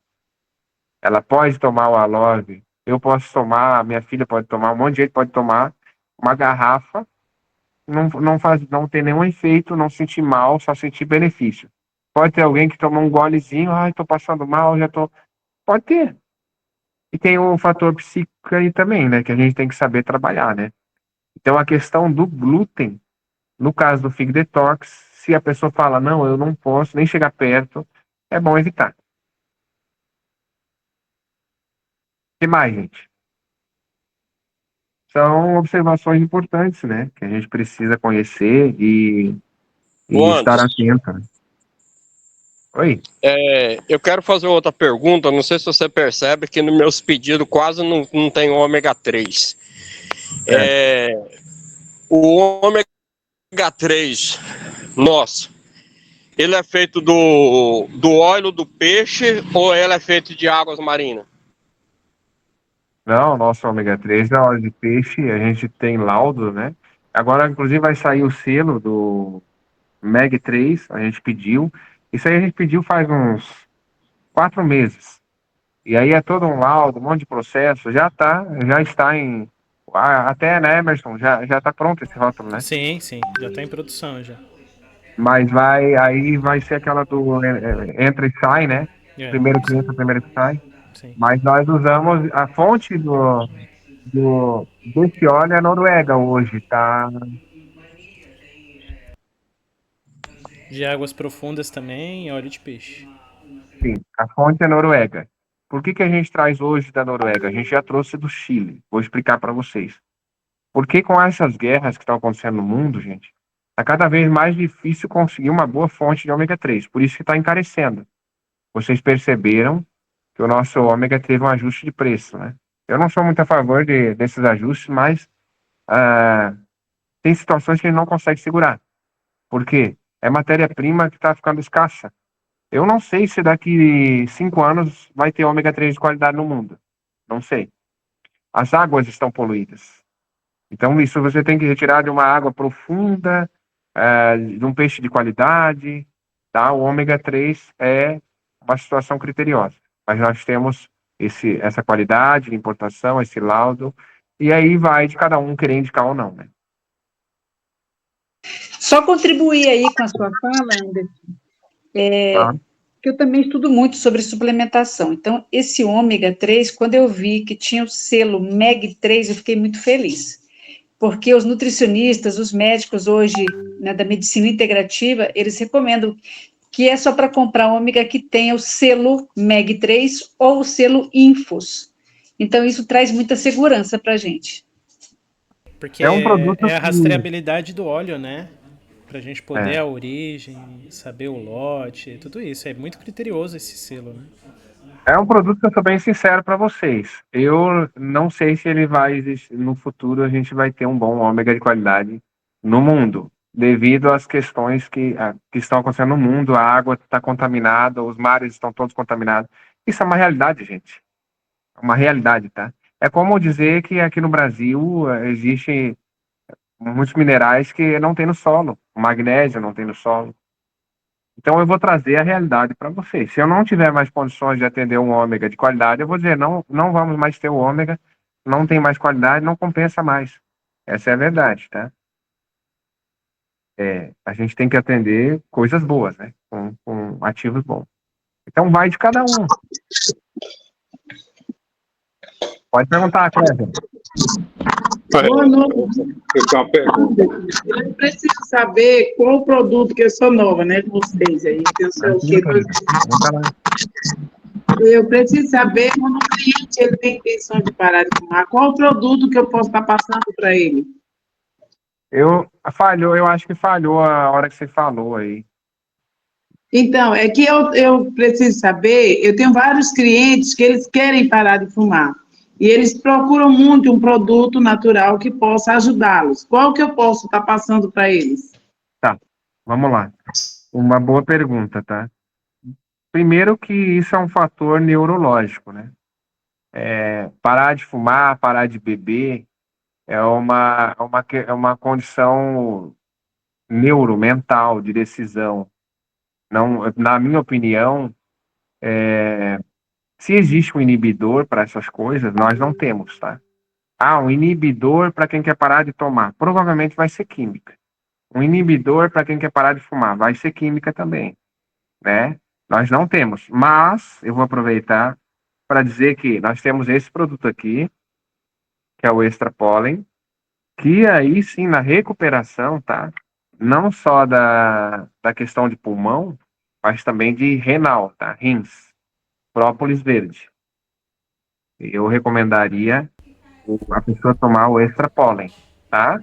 [SPEAKER 1] Ela pode tomar o Alove, eu posso tomar, minha filha pode tomar, um monte de gente pode tomar uma garrafa, não ter nenhum efeito, não sentir mal, só sentir benefício. Pode ter alguém que toma um golezinho, tô passando mal, já tô. Pode ter. E tem o fator psíquico aí também, né, que a gente tem que saber trabalhar, né? Então a questão do glúten, no caso do Fig Detox, se a pessoa fala, não, eu não posso nem chegar perto, é bom evitar. O que mais, gente? São observações importantes, né, que a gente precisa conhecer e estar
[SPEAKER 2] Anderson,
[SPEAKER 1] atento, né? Oi?
[SPEAKER 2] eu quero fazer outra pergunta. Não sei se você percebe que nos meus pedidos quase não tem ômega 3. O ômega 3 nosso, ele é feito do óleo do peixe ou ele é feito de águas marinas?
[SPEAKER 1] Não, nosso ômega 3 é óleo de peixe, a gente tem laudo, né? Agora, inclusive, vai sair o selo do MEG 3, a gente pediu. Isso aí a gente pediu faz uns 4 meses. E aí é todo um laudo, um monte de processo, já está em. Até, né, Emerson, já está pronto esse rótulo, né?
[SPEAKER 4] Sim, sim, já tá em produção já.
[SPEAKER 1] Mas aí vai ser aquela do entra e sai, né?
[SPEAKER 4] É,
[SPEAKER 1] Primeiro que entra, primeiro que sai.
[SPEAKER 4] sim.
[SPEAKER 1] Mas nós usamos a fonte desse óleo é a Noruega hoje, tá?
[SPEAKER 4] De águas profundas também, óleo de peixe.
[SPEAKER 1] Sim, a fonte é Noruega. Por que a gente traz hoje da Noruega? A gente já trouxe do Chile. Vou explicar para vocês. Porque com essas guerras que estão acontecendo no mundo, gente, está cada vez mais difícil conseguir uma boa fonte de ômega 3. Por isso que está encarecendo. Vocês perceberam que o nosso ômega teve um ajuste de preço, né? Eu não sou muito a favor desses ajustes, mas tem situações que ele não consegue segurar. Por quê? É matéria-prima que está ficando escassa. Eu não sei se daqui 5 anos vai ter ômega 3 de qualidade no mundo. Não sei. As águas estão poluídas. Então, isso você tem que retirar de uma água profunda, de um peixe de qualidade, tá? O ômega 3 é uma situação criteriosa. Mas nós temos essa qualidade de importação, esse laudo, e aí vai de cada um querer indicar ou não, né?
[SPEAKER 5] Só contribuir aí com a sua fala, Anderson,
[SPEAKER 1] Tá?
[SPEAKER 5] que eu também estudo muito sobre suplementação. Então, esse ômega 3, quando eu vi que tinha o selo MEG 3, eu fiquei muito feliz. Porque os nutricionistas, os médicos hoje, né, da medicina integrativa, eles recomendam que é só para comprar ômega que tenha o selo MEG 3 ou o selo Infos. Então, isso traz muita segurança para a gente.
[SPEAKER 4] Porque
[SPEAKER 1] É um produto
[SPEAKER 4] é a
[SPEAKER 1] que
[SPEAKER 4] rastreabilidade do óleo, né? Pra gente poder
[SPEAKER 1] é,
[SPEAKER 4] a origem, saber o lote, tudo isso. É muito criterioso esse selo, né?
[SPEAKER 1] é um produto que eu sou bem sincero para vocês. Eu não sei se ele vai existir no futuro. A gente vai ter um bom ômega de qualidade no mundo, devido às questões que estão acontecendo no mundo. A água está contaminada, os mares estão todos contaminados. Isso é uma realidade, gente. É uma realidade, tá? É como dizer que aqui no Brasil existe muitos minerais que não tem no solo. O magnésio não tem no solo. Então eu vou trazer a realidade para vocês. Se eu não tiver mais condições de atender um ômega de qualidade, eu vou dizer, não, não vamos mais ter o ômega, não tem mais qualidade, não compensa mais. Essa é a verdade, tá? A gente tem que atender coisas boas, né? Com ativos bons. Então vai de cada um. Pode perguntar, Cléber.
[SPEAKER 7] Boa noite.
[SPEAKER 3] Eu tenho uma pergunta.
[SPEAKER 7] Eu preciso saber qual o produto, que eu sou nova, né, com vocês aí, que eu sei o quê.
[SPEAKER 1] Pergunta lá.
[SPEAKER 7] Eu preciso saber quando o cliente ele tem intenção de parar de fumar, qual o produto que eu posso estar passando para ele?
[SPEAKER 1] Eu acho que falhou a hora que você falou aí.
[SPEAKER 7] Então, é que eu preciso saber, eu tenho vários clientes que eles querem parar de fumar, e eles procuram muito um produto natural que possa ajudá-los. Qual que eu posso estar passando para eles?
[SPEAKER 1] Tá, vamos lá. Uma boa pergunta, tá? Primeiro que isso é um fator neurológico, né? Parar de fumar, parar de beber é uma condição neuromental de decisão. Não, na minha opinião, se existe um inibidor para essas coisas, nós não temos, tá? Um inibidor para quem quer parar de tomar, provavelmente vai ser química. Um inibidor para quem quer parar de fumar, vai ser química também, né? Nós não temos, mas eu vou aproveitar para dizer que nós temos esse produto aqui, que é o Extra Pólen, que aí sim, na recuperação, tá? Não só da questão de pulmão, mas também de renal, tá? Rins, própolis verde. Eu recomendaria a pessoa tomar o Extra Pólen, tá?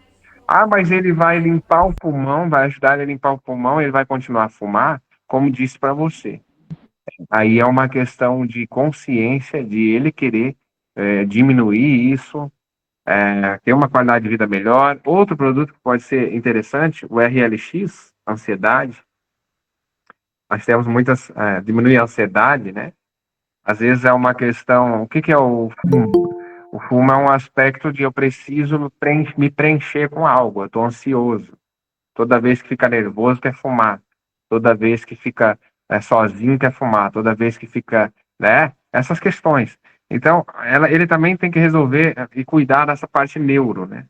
[SPEAKER 1] Mas ele vai limpar o pulmão, vai ajudar ele a limpar o pulmão, ele vai continuar a fumar, como disse para você. Aí é uma questão de consciência, de ele querer diminuir isso, ter uma qualidade de vida melhor. Outro produto que pode ser interessante, o RLX, ansiedade. Nós temos muitas, diminuir a ansiedade, né? Às vezes é uma questão, o que é o fumo? O fumo é um aspecto de eu preciso me preencher com algo, eu estou ansioso. Toda vez que fica nervoso, quer fumar. Toda vez que fica sozinho, quer fumar. Toda vez que fica, né? Essas questões. Então, ele também tem que resolver e cuidar dessa parte neuro, né?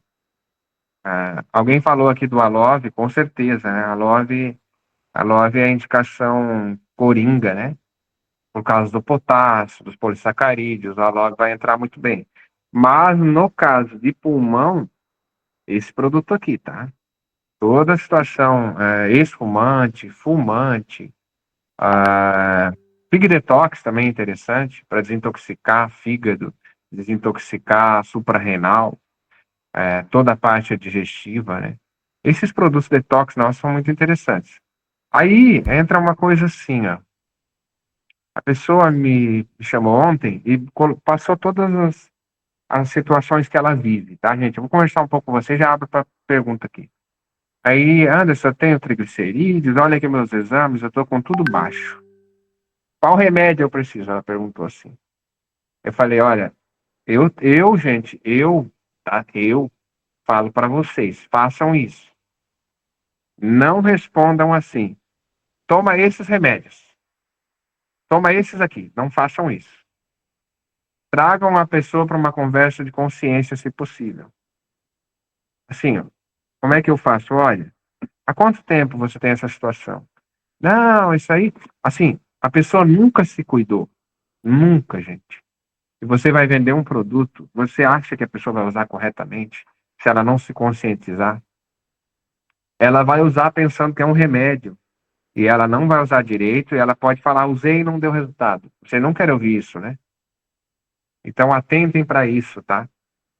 [SPEAKER 1] Alguém falou aqui do Alove, com certeza, né? A Love é a indicação coringa, né? Por causa do potássio, dos polissacarídeos, a Alove vai entrar muito bem. Mas no caso de pulmão, esse produto aqui, tá? Toda a situação ex-fumante, fumante, Fig Detox também é interessante para desintoxicar fígado, desintoxicar suprarrenal, toda a parte digestiva, né? Esses produtos detox nossos são muito interessantes. Aí entra uma coisa assim, ó. A pessoa me chamou ontem e passou todas as situações que ela vive, tá, gente? Eu vou conversar um pouco com você, já abro para pergunta aqui. Aí, Anderson, eu tenho triglicerídeos, olha aqui meus exames, eu tô com tudo baixo. Qual remédio eu preciso? Ela perguntou assim. Eu falei, olha, gente, tá? Eu falo para vocês, façam isso. Não respondam assim. Toma esses remédios. Toma esses aqui. Não façam isso. Tragam a pessoa para uma conversa de consciência, se possível. Assim, ó, como é que eu faço? Olha, há quanto tempo você tem essa situação? Não, isso aí, assim, a pessoa nunca se cuidou. Nunca, gente. E você vai vender um produto, você acha que a pessoa vai usar corretamente? Se ela não se conscientizar, ela vai usar pensando que é um remédio. E ela não vai usar direito, e ela pode falar, usei e não deu resultado. Você não quer ouvir isso, né? Então atentem para isso, tá?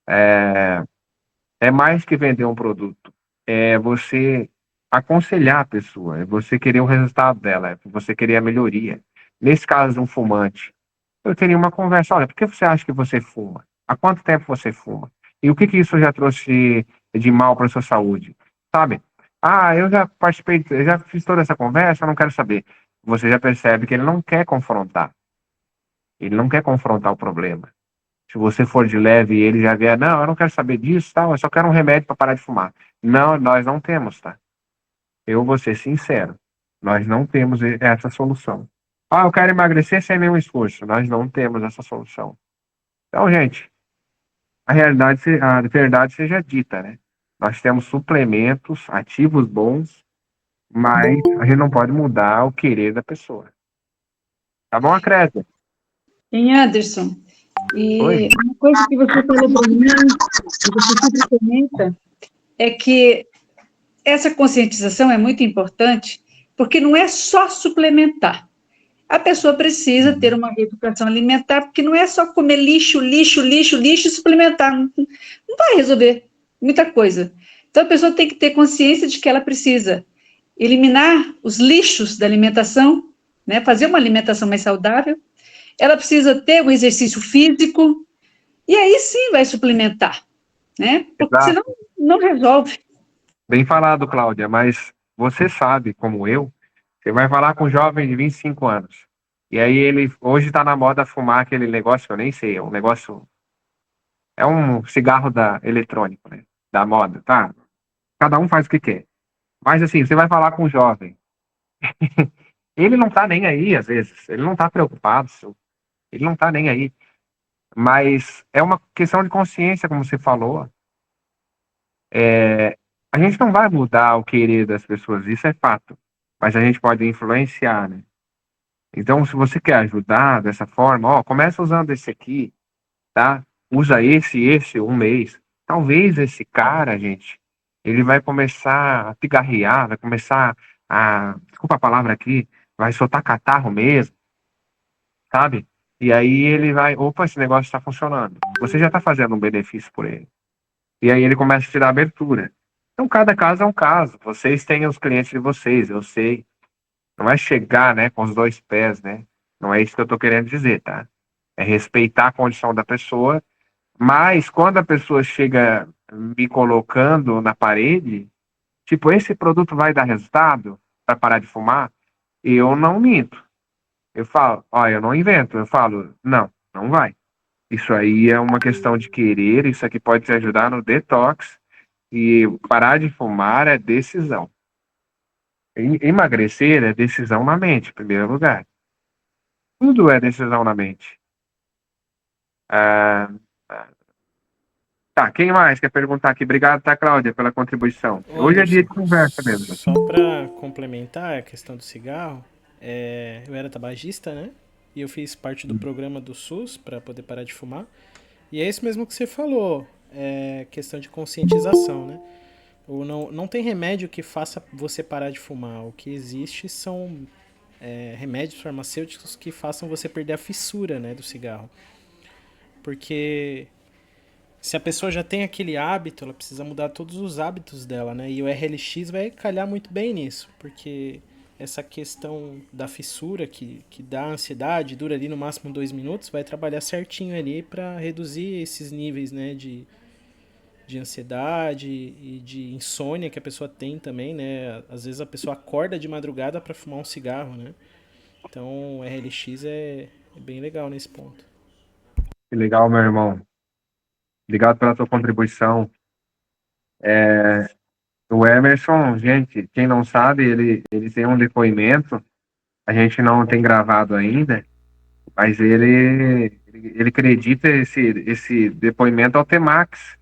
[SPEAKER 1] É mais que vender um produto. É você aconselhar a pessoa, é você querer o resultado dela, é você querer a melhoria. Nesse caso de um fumante, eu teria uma conversa, olha, por que você acha que você fuma? Há quanto tempo você fuma? E o que isso já trouxe de mal para a sua saúde? Sabe? Ah, eu já participei, eu já fiz toda essa conversa, eu não quero saber. Você já percebe que ele não quer confrontar. Ele não quer confrontar o problema. Se você for de leve e ele já vier, não, eu não quero saber disso, tal, eu só quero um remédio para parar de fumar. Não, nós não temos, tá? Eu vou ser sincero. Nós não temos essa solução. Ah, eu quero emagrecer sem nenhum esforço. Nós não temos essa solução. Então, gente, a verdade seja dita, né? Nós temos suplementos ativos bons, mas a gente não pode mudar o querer da pessoa. Tá bom, Acrésia?
[SPEAKER 5] Em Anderson,
[SPEAKER 1] Oi?
[SPEAKER 5] e uma coisa que você falou para mim, que você sempre comenta, é que essa conscientização é muito importante, porque não é só suplementar. A pessoa precisa ter uma reeducação alimentar, porque não é só comer lixo, lixo, lixo, lixo e suplementar. Não vai resolver muita coisa. Então, a pessoa tem que ter consciência de que ela precisa eliminar os lixos da alimentação, né, fazer uma alimentação mais saudável. Ela precisa ter um exercício físico, e aí sim vai suplementar, né? Porque
[SPEAKER 1] Exato.
[SPEAKER 5] senão não resolve.
[SPEAKER 1] Bem falado, Cláudia, mas você sabe, como eu, você vai falar com um jovem de 25 anos. E aí ele hoje está na moda fumar aquele negócio que eu nem sei, é um negócio. É um cigarro eletrônico, né? Da moda, tá? Cada um faz o que quer. Mas assim, você vai falar com um jovem. Ele não tá nem aí, às vezes. Ele não tá preocupado. Ele não tá nem aí. Mas é uma questão de consciência, como você falou. A gente não vai mudar o querer das pessoas, isso é fato. Mas a gente pode influenciar, né? Então, se você quer ajudar dessa forma, ó, começa usando esse aqui, tá? Usa esse um mês. Talvez esse cara, gente, ele vai começar a pigarrear, vai começar desculpa a palavra aqui, vai soltar catarro mesmo, sabe? E aí ele vai, opa, esse negócio está funcionando. Você já está fazendo um benefício por ele. E aí ele começa a te dar abertura. Então, cada caso é um caso. Vocês têm os clientes de vocês, eu sei. Não é chegar, né, com os dois pés, né? Não é isso que eu estou querendo dizer, tá? É respeitar a condição da pessoa, mas quando a pessoa chega me colocando na parede, tipo, esse produto vai dar resultado para parar de fumar, eu não minto. Eu falo, ó, eu não invento. Eu falo, não, não vai. Isso aí é uma questão de querer, isso aqui pode te ajudar no detox, e parar de fumar é decisão. Emagrecer é decisão na mente, em primeiro lugar. Tudo é decisão na mente. Ah, tá, quem mais quer perguntar aqui? Obrigado, tá, Cláudia, pela contribuição.
[SPEAKER 4] Ô,
[SPEAKER 1] Hoje é dia
[SPEAKER 4] Anderson,
[SPEAKER 1] de conversa mesmo.
[SPEAKER 4] só para complementar a questão do cigarro, eu era tabagista, né? E eu fiz parte do programa do SUS para poder parar de fumar. E é isso mesmo que você falou, questão de conscientização, né? Ou não tem remédio que faça você parar de fumar. O que existe são remédios farmacêuticos que façam você perder a fissura, né, do cigarro. Porque se a pessoa já tem aquele hábito, ela precisa mudar todos os hábitos dela, né? E o RLX vai calhar muito bem nisso, porque essa questão da fissura que dá ansiedade, dura ali no máximo 2 minutos, vai trabalhar certinho ali para reduzir esses níveis, né, de ansiedade e de insônia que a pessoa tem também, né? Às vezes a pessoa acorda de madrugada para fumar um cigarro, né? Então o RLX é bem legal nesse ponto.
[SPEAKER 1] Que legal, meu irmão. Obrigado pela tua contribuição. O Emerson, gente, quem não sabe, ele tem um depoimento, a gente não tem gravado ainda, mas ele acredita esse depoimento ao Temax.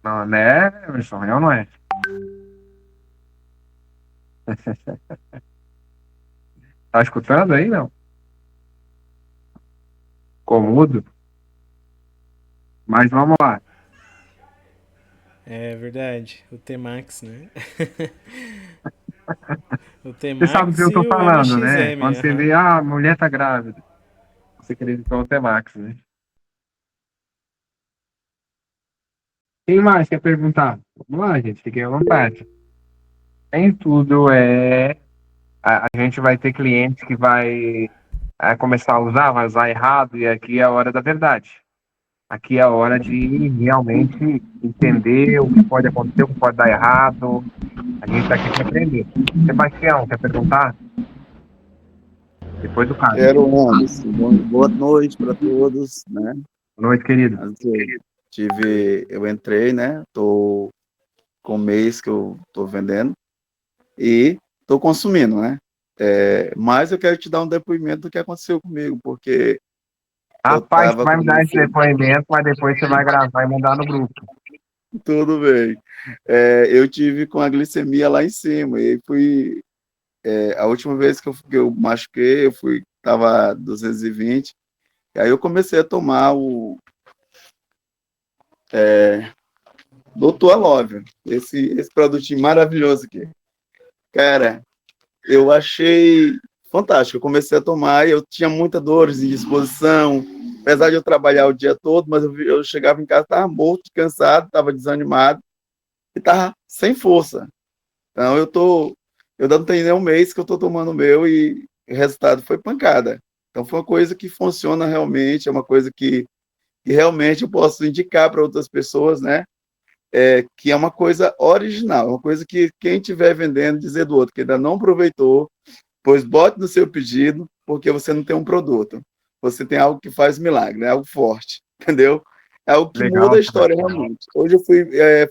[SPEAKER 1] Não, né, Emerson? É ou não é? Tá escutando aí, não? Ficou mudo? Mas vamos lá.
[SPEAKER 4] É verdade, o T-Max, né? O
[SPEAKER 1] Você sabe o
[SPEAKER 4] T-Max
[SPEAKER 1] que eu
[SPEAKER 4] e
[SPEAKER 1] tô
[SPEAKER 4] o
[SPEAKER 1] falando, né?
[SPEAKER 4] MXM,
[SPEAKER 1] Quando você
[SPEAKER 4] aham.
[SPEAKER 1] vê, ah, a mulher tá grávida, você acredita no Temax, né? Quem mais quer perguntar? Vamos lá, gente, fiquem à vontade. Nem tudo a gente vai ter clientes que vai começar a usar, vai usar errado, e aqui é a hora da verdade. Aqui é a hora de realmente entender o que pode acontecer, o que pode dar errado. A gente está aqui para aprender. Sebastião, quer perguntar? Depois do Carlos.
[SPEAKER 8] Quero, Anderson. Boa noite para todos, né?
[SPEAKER 1] Boa noite, querido.
[SPEAKER 8] Eu entrei, né? Tô com um mês que eu tô vendendo e tô consumindo, né? Mas eu quero te dar um depoimento do que aconteceu comigo, porque eu
[SPEAKER 1] Rapaz, tu
[SPEAKER 8] tava
[SPEAKER 1] vai
[SPEAKER 8] com
[SPEAKER 1] me dar esse depoimento, mas depois você vai gravar e mandar no grupo.
[SPEAKER 8] tudo bem. Eu tive com a glicemia lá em cima e a última vez que eu machuquei, tava 220. E aí eu comecei a tomar o Doutor Alove, esse produtinho maravilhoso aqui. Cara, eu achei fantástico. Eu comecei a tomar e eu tinha muita dores de disposição, apesar de eu trabalhar o dia todo, mas eu chegava em casa, estava morto, cansado, estava desanimado e estava sem força. Então eu não tenho nem um mês que eu estou tomando o meu e o resultado foi pancada. Então foi uma coisa que funciona realmente, é uma coisa que realmente eu posso indicar para outras pessoas, né? Que é uma coisa original, uma coisa que quem estiver vendendo, dizer do outro que ainda não aproveitou, pois bote no seu pedido, porque você não tem um produto. Você tem algo que faz milagre, é algo forte, entendeu? É algo que muda
[SPEAKER 1] Legal,
[SPEAKER 8] a história
[SPEAKER 1] Sebastião.
[SPEAKER 8] realmente. Hoje eu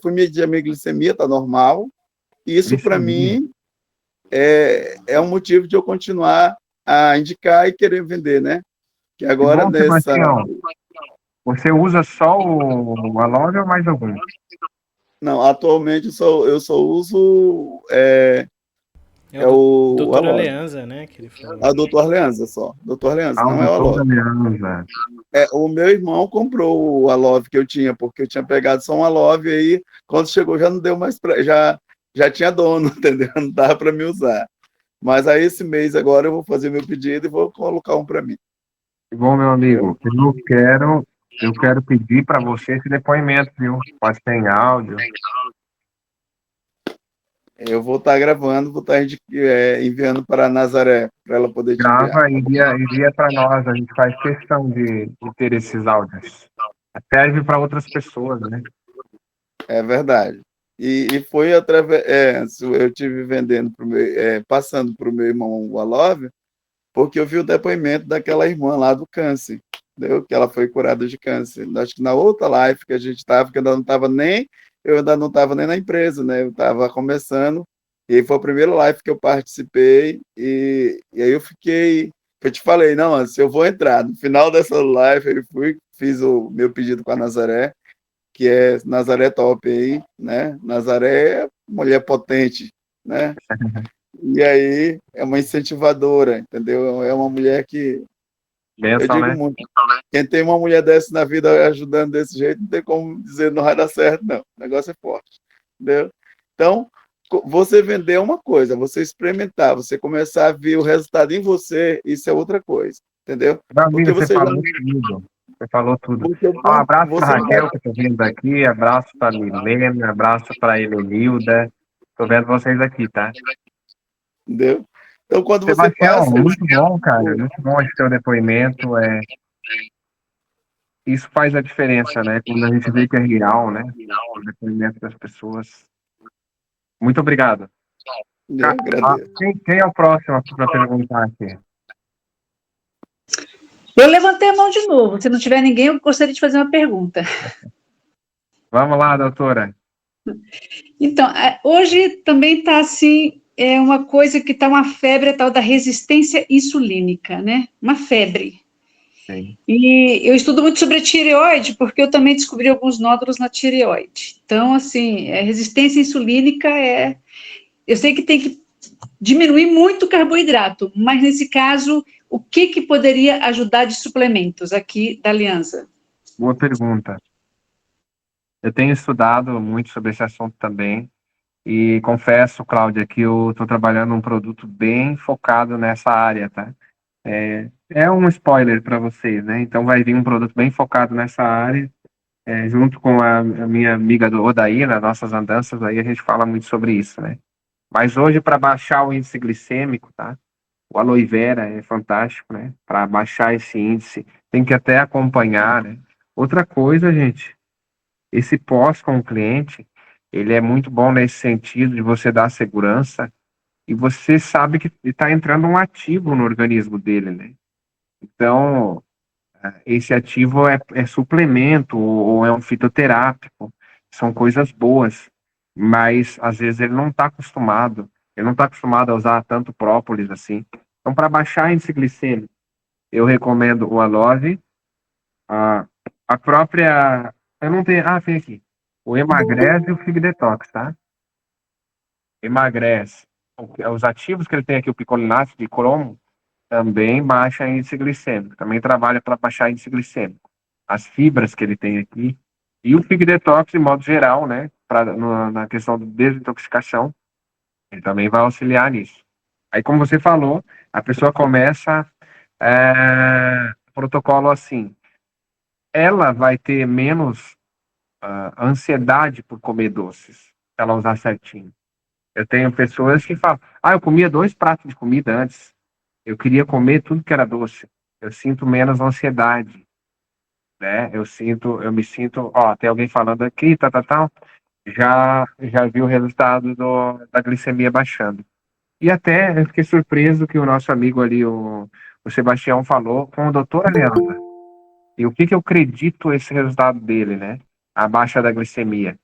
[SPEAKER 8] fui medir a minha glicemia, está normal, e isso para
[SPEAKER 1] Glicemia.
[SPEAKER 8] mim é um motivo de eu continuar a indicar e querer vender, né? Que
[SPEAKER 1] Que
[SPEAKER 8] agora
[SPEAKER 1] bom, Sebastião. Você usa só o Alove ou mais algum?
[SPEAKER 8] Não, atualmente eu só uso
[SPEAKER 4] É
[SPEAKER 8] o
[SPEAKER 4] Doutor
[SPEAKER 8] Alove.
[SPEAKER 4] Aleanza, né? Que ele falou.
[SPEAKER 8] A Doutor Leanza só. Doutor Leanza,
[SPEAKER 1] Ah, o
[SPEAKER 8] não é o
[SPEAKER 1] doutor da
[SPEAKER 8] Alove.
[SPEAKER 1] Aliança.
[SPEAKER 8] O meu irmão comprou o Alove que eu tinha, porque eu tinha pegado só um Alove e aí, quando chegou, já não deu mais já tinha dono, entendeu? Não dava para me usar. Mas aí esse mês agora eu vou fazer meu pedido e vou colocar um para mim.
[SPEAKER 1] Que bom, meu
[SPEAKER 8] Entendeu?
[SPEAKER 1] amigo. Eu quero pedir para você esse depoimento, viu? Pode ser em áudio.
[SPEAKER 8] Eu vou estar gravando, vou estar enviando para a Nazaré, para ela poder te enviar.
[SPEAKER 1] Grava e envia para nós. A gente faz questão de ter esses áudios. Serve para outras pessoas, né?
[SPEAKER 8] É verdade. E foi através. Eu tive vendendo passando para o meu irmão o Alove, porque eu vi o depoimento daquela irmã lá do câncer, entendeu? Que ela foi curada de câncer. Acho que na outra live que a gente estava, que eu ainda não estava nem na empresa, né? Eu estava começando, e aí foi a primeira live que eu participei, e aí eu te falei, não, se eu vou entrar. No final dessa live, fiz o meu pedido com a Nazaré, que é Nazaré top aí, né? Nazaré é mulher potente, né? E aí é uma incentivadora, entendeu? É uma mulher que eu
[SPEAKER 1] Benção,
[SPEAKER 8] digo
[SPEAKER 1] né?
[SPEAKER 8] muito. Quem tem uma mulher dessa na vida ajudando desse jeito, não tem como dizer não vai dar certo, não. O negócio é forte, entendeu? Então, você vender é uma coisa, você experimentar, você começar a ver o resultado em você, isso é outra coisa, entendeu? Porque
[SPEAKER 1] Davi, você
[SPEAKER 8] você já...
[SPEAKER 1] falou tudo. Você falou tudo.
[SPEAKER 8] Você,
[SPEAKER 1] Um abraço para
[SPEAKER 8] você
[SPEAKER 1] Raquel, que está vindo aqui. Abraço para Milena. Abraço para Helenilda. Estou vendo vocês aqui, tá?
[SPEAKER 8] entendeu? Então, quando você
[SPEAKER 1] Sebastião,
[SPEAKER 8] passa...
[SPEAKER 1] muito bom, cara. Muito bom esse teu depoimento. Isso faz a diferença, né? Quando a gente vê que é real, né? O depoimento das pessoas. Muito obrigado.
[SPEAKER 8] Eu agradeço.
[SPEAKER 1] Quem é o próximo para perguntar aqui?
[SPEAKER 5] Eu levantei a mão de novo. Se não tiver ninguém, eu gostaria de fazer uma pergunta.
[SPEAKER 1] Vamos lá, doutora.
[SPEAKER 5] Então, hoje também está assim, é uma coisa que está uma febre, a tal da resistência insulínica, né? Uma febre.
[SPEAKER 1] Sim.
[SPEAKER 5] E eu estudo muito sobre a tireoide, porque eu também descobri alguns nódulos na tireoide. Então, assim, resistência insulínica eu sei que tem que diminuir muito o carboidrato, mas nesse caso, o que poderia ajudar de suplementos aqui da Aliança?
[SPEAKER 1] Boa pergunta. Eu tenho estudado muito sobre esse assunto também e confesso, Cláudia, que eu estou trabalhando um produto bem focado nessa área, tá? É um spoiler para vocês, né? Então vai vir um produto bem focado nessa área, junto com a minha amiga do Odaí, nas nossas andanças, aí a gente fala muito sobre isso, né? Mas hoje, para baixar o índice glicêmico, tá? O aloe vera é fantástico, né? Para baixar esse índice, tem que até acompanhar, né? Outra coisa, gente, esse pós com o cliente, ele é muito bom nesse sentido de você dar segurança e você sabe que está entrando um ativo no organismo dele, né? Então, esse ativo é suplemento ou é um fitoterápico, são coisas boas, mas às vezes ele não está acostumado a usar tanto própolis assim. Então, para baixar índice glicêmico, eu recomendo o Alove, a, a própria, eu não tenho, tem aqui, o Emagrese e o Fig Detox, tá? Emagrese, os ativos que ele tem aqui, o picolinato de cromo, também baixa índice glicêmico, também trabalha para baixar índice glicêmico. As fibras que ele tem aqui, e o Fig Detox, de modo geral, né, na questão de desintoxicação, ele também vai auxiliar nisso. Aí, como você falou, a pessoa começa protocolo assim, ela vai ter menos ansiedade por comer doces, se ela usar certinho. Eu tenho pessoas que falam, eu comia 2 pratos de comida antes, eu queria comer tudo que era doce, eu sinto menos ansiedade, né? Eu me sinto, tem alguém falando aqui, já vi o resultado da glicemia baixando. E até eu fiquei surpreso que o nosso amigo ali, o Sebastião, falou com o doutor Leandro. E o que eu acredito esse resultado dele, né? A baixa da glicemia.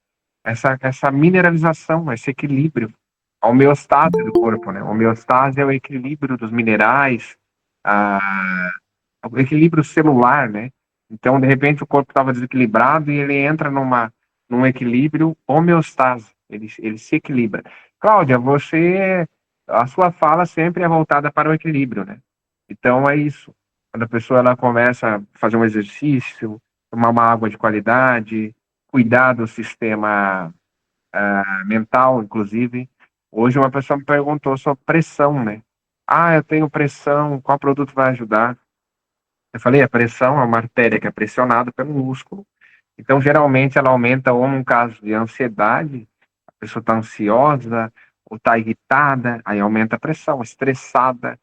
[SPEAKER 1] Essa mineralização, esse equilíbrio, a homeostase do corpo, né? A homeostase é o equilíbrio dos minerais, o equilíbrio celular, né? Então, de repente, o corpo estava desequilibrado e ele entra num equilíbrio homeostase, ele se equilibra. Cláudia, a sua fala sempre é voltada para o equilíbrio, né? Então, é isso. Quando a pessoa ela começa a fazer um exercício, tomar uma água de qualidade, cuidar do sistema mental, inclusive. Hoje uma pessoa me perguntou sobre pressão, né? Eu tenho pressão, qual produto vai ajudar? Eu falei, a pressão é uma artéria que é pressionada pelo músculo. Então, geralmente, ela aumenta ou num caso de ansiedade, a pessoa está ansiosa, ou está irritada, aí aumenta a pressão, estressada,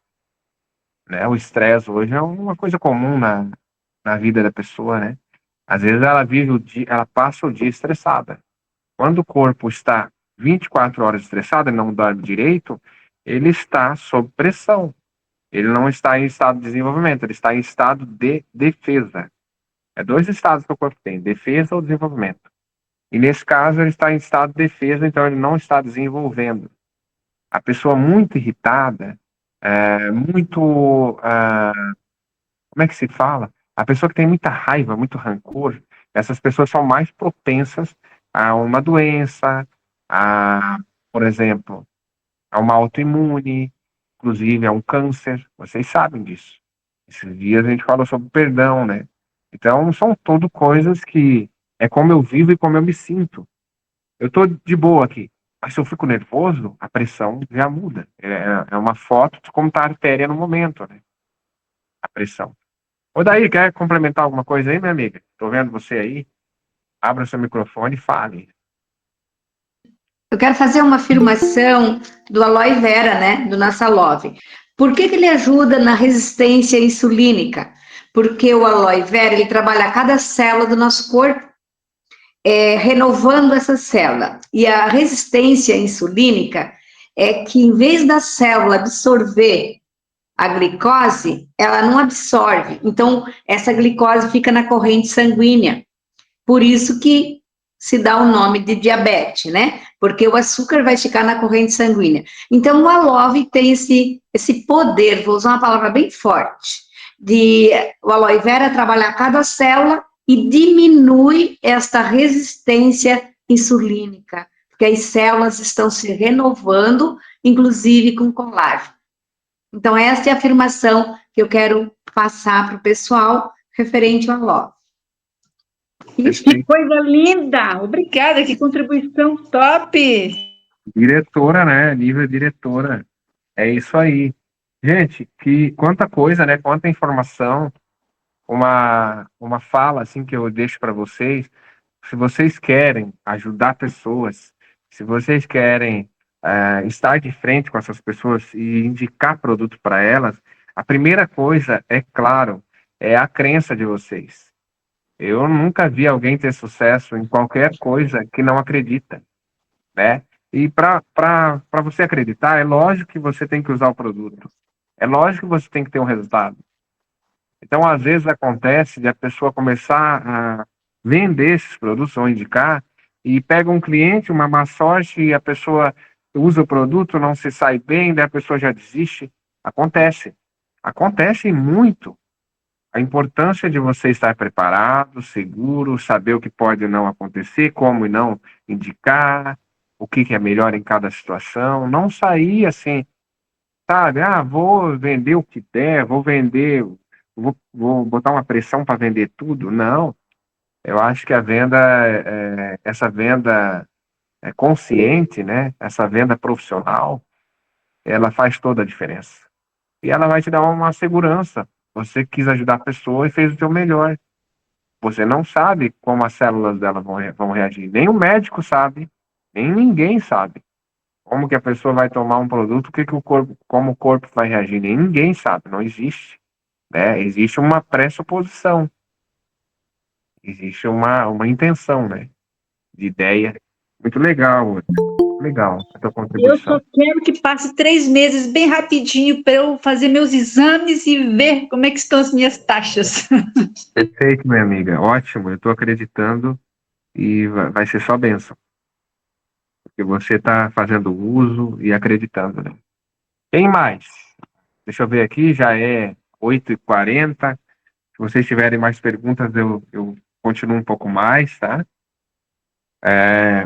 [SPEAKER 1] né? O estresse hoje é uma coisa comum na vida da pessoa, né? Às vezes ela passa o dia estressada. Quando o corpo está 24 horas estressado e não dorme direito, ele está sob pressão. Ele não está em estado de desenvolvimento, ele está em estado de defesa. É 2 estados que o corpo tem, defesa ou desenvolvimento. E nesse caso ele está em estado de defesa, então ele não está desenvolvendo. A pessoa muito irritada, como é que se fala? A pessoa que tem muita raiva, muito rancor, essas pessoas são mais propensas a uma doença, por exemplo, a uma autoimune, inclusive a um câncer. Vocês sabem disso. Esses dias a gente falou sobre perdão, né? Então, são tudo coisas que é como eu vivo e como eu me sinto. Eu tô de boa aqui. Mas se eu fico nervoso, a pressão já muda. É uma foto de como está a artéria no momento, né? A pressão. Ô, daí, quer complementar alguma coisa aí, minha amiga? Tô vendo você aí. Abra seu microfone e fale.
[SPEAKER 9] Eu quero fazer uma afirmação do aloe vera, né, do Nassalove. Por que ele ajuda na resistência insulínica? Porque o aloe vera, ele trabalha cada célula do nosso corpo, renovando essa célula. E a resistência insulínica é que, em vez da célula absorver a glicose, ela não absorve. Então, essa glicose fica na corrente sanguínea. Por isso que se dá o nome de diabetes, né? Porque o açúcar vai ficar na corrente sanguínea. Então, o aloe tem esse poder, vou usar uma palavra bem forte, de o aloe vera trabalhar cada célula e diminui esta resistência insulínica, porque as células estão se renovando, inclusive com colágeno. Então, essa é a afirmação que eu quero passar para o pessoal referente ao aloe.
[SPEAKER 5] Que coisa linda! Obrigada, que contribuição top!
[SPEAKER 1] Diretora, né? Nível diretora. É isso aí. Gente, quanta coisa, né? Quanta informação. Uma fala, assim, que eu deixo para vocês. Se vocês querem ajudar pessoas, se vocês querem estar de frente com essas pessoas e indicar produto para elas, a primeira coisa, é claro, é a crença de vocês. Eu nunca vi alguém ter sucesso em qualquer coisa que não acredita, né? E para você acreditar, é lógico que você tem que usar o produto. É lógico que você tem que ter um resultado. Então, às vezes acontece de a pessoa começar a vender esses produtos ou indicar e pega um cliente, uma má sorte, e a pessoa usa o produto, não se sai bem, daí a pessoa já desiste. Acontece. Acontece muito. A importância de você estar preparado, seguro, saber o que pode não acontecer, como e não indicar, o que é melhor em cada situação. Não sair assim, sabe? Ah, vou vender o que der, vou botar uma pressão para vender tudo. Não. Eu acho que a venda, essa venda consciente, né? Essa venda profissional, ela faz toda a diferença. E ela vai te dar uma segurança. Você quis ajudar a pessoa e fez o seu melhor. Você não sabe como as células dela vão reagir. Nem o médico sabe, nem ninguém sabe. Como que a pessoa vai tomar um produto, como o corpo vai reagir. Nem ninguém sabe, não existe. Né? Existe uma pressuposição. Existe uma intenção, né? De ideia. Muito legal, legal a tua
[SPEAKER 5] Eu
[SPEAKER 1] contribuição.
[SPEAKER 5] só quero que passe 3 meses bem rapidinho para eu fazer meus exames e ver como é que estão as minhas taxas.
[SPEAKER 1] Perfeito, minha amiga. Ótimo, eu estou acreditando e vai ser só bênção. Porque você está fazendo uso e acreditando, né? Quem mais? Deixa eu ver aqui, já é 8h40. Se vocês tiverem mais perguntas, eu continuo um pouco mais, tá?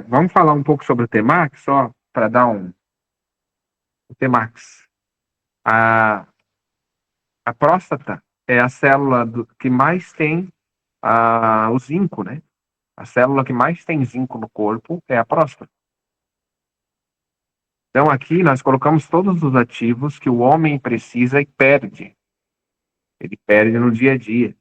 [SPEAKER 1] Vamos falar um pouco sobre o Temax, só para dar o Temax. A próstata é a célula que mais tem o zinco, né? A célula que mais tem zinco no corpo é a próstata. Então, aqui nós colocamos todos os ativos que o homem precisa e perde. Ele perde no dia a dia.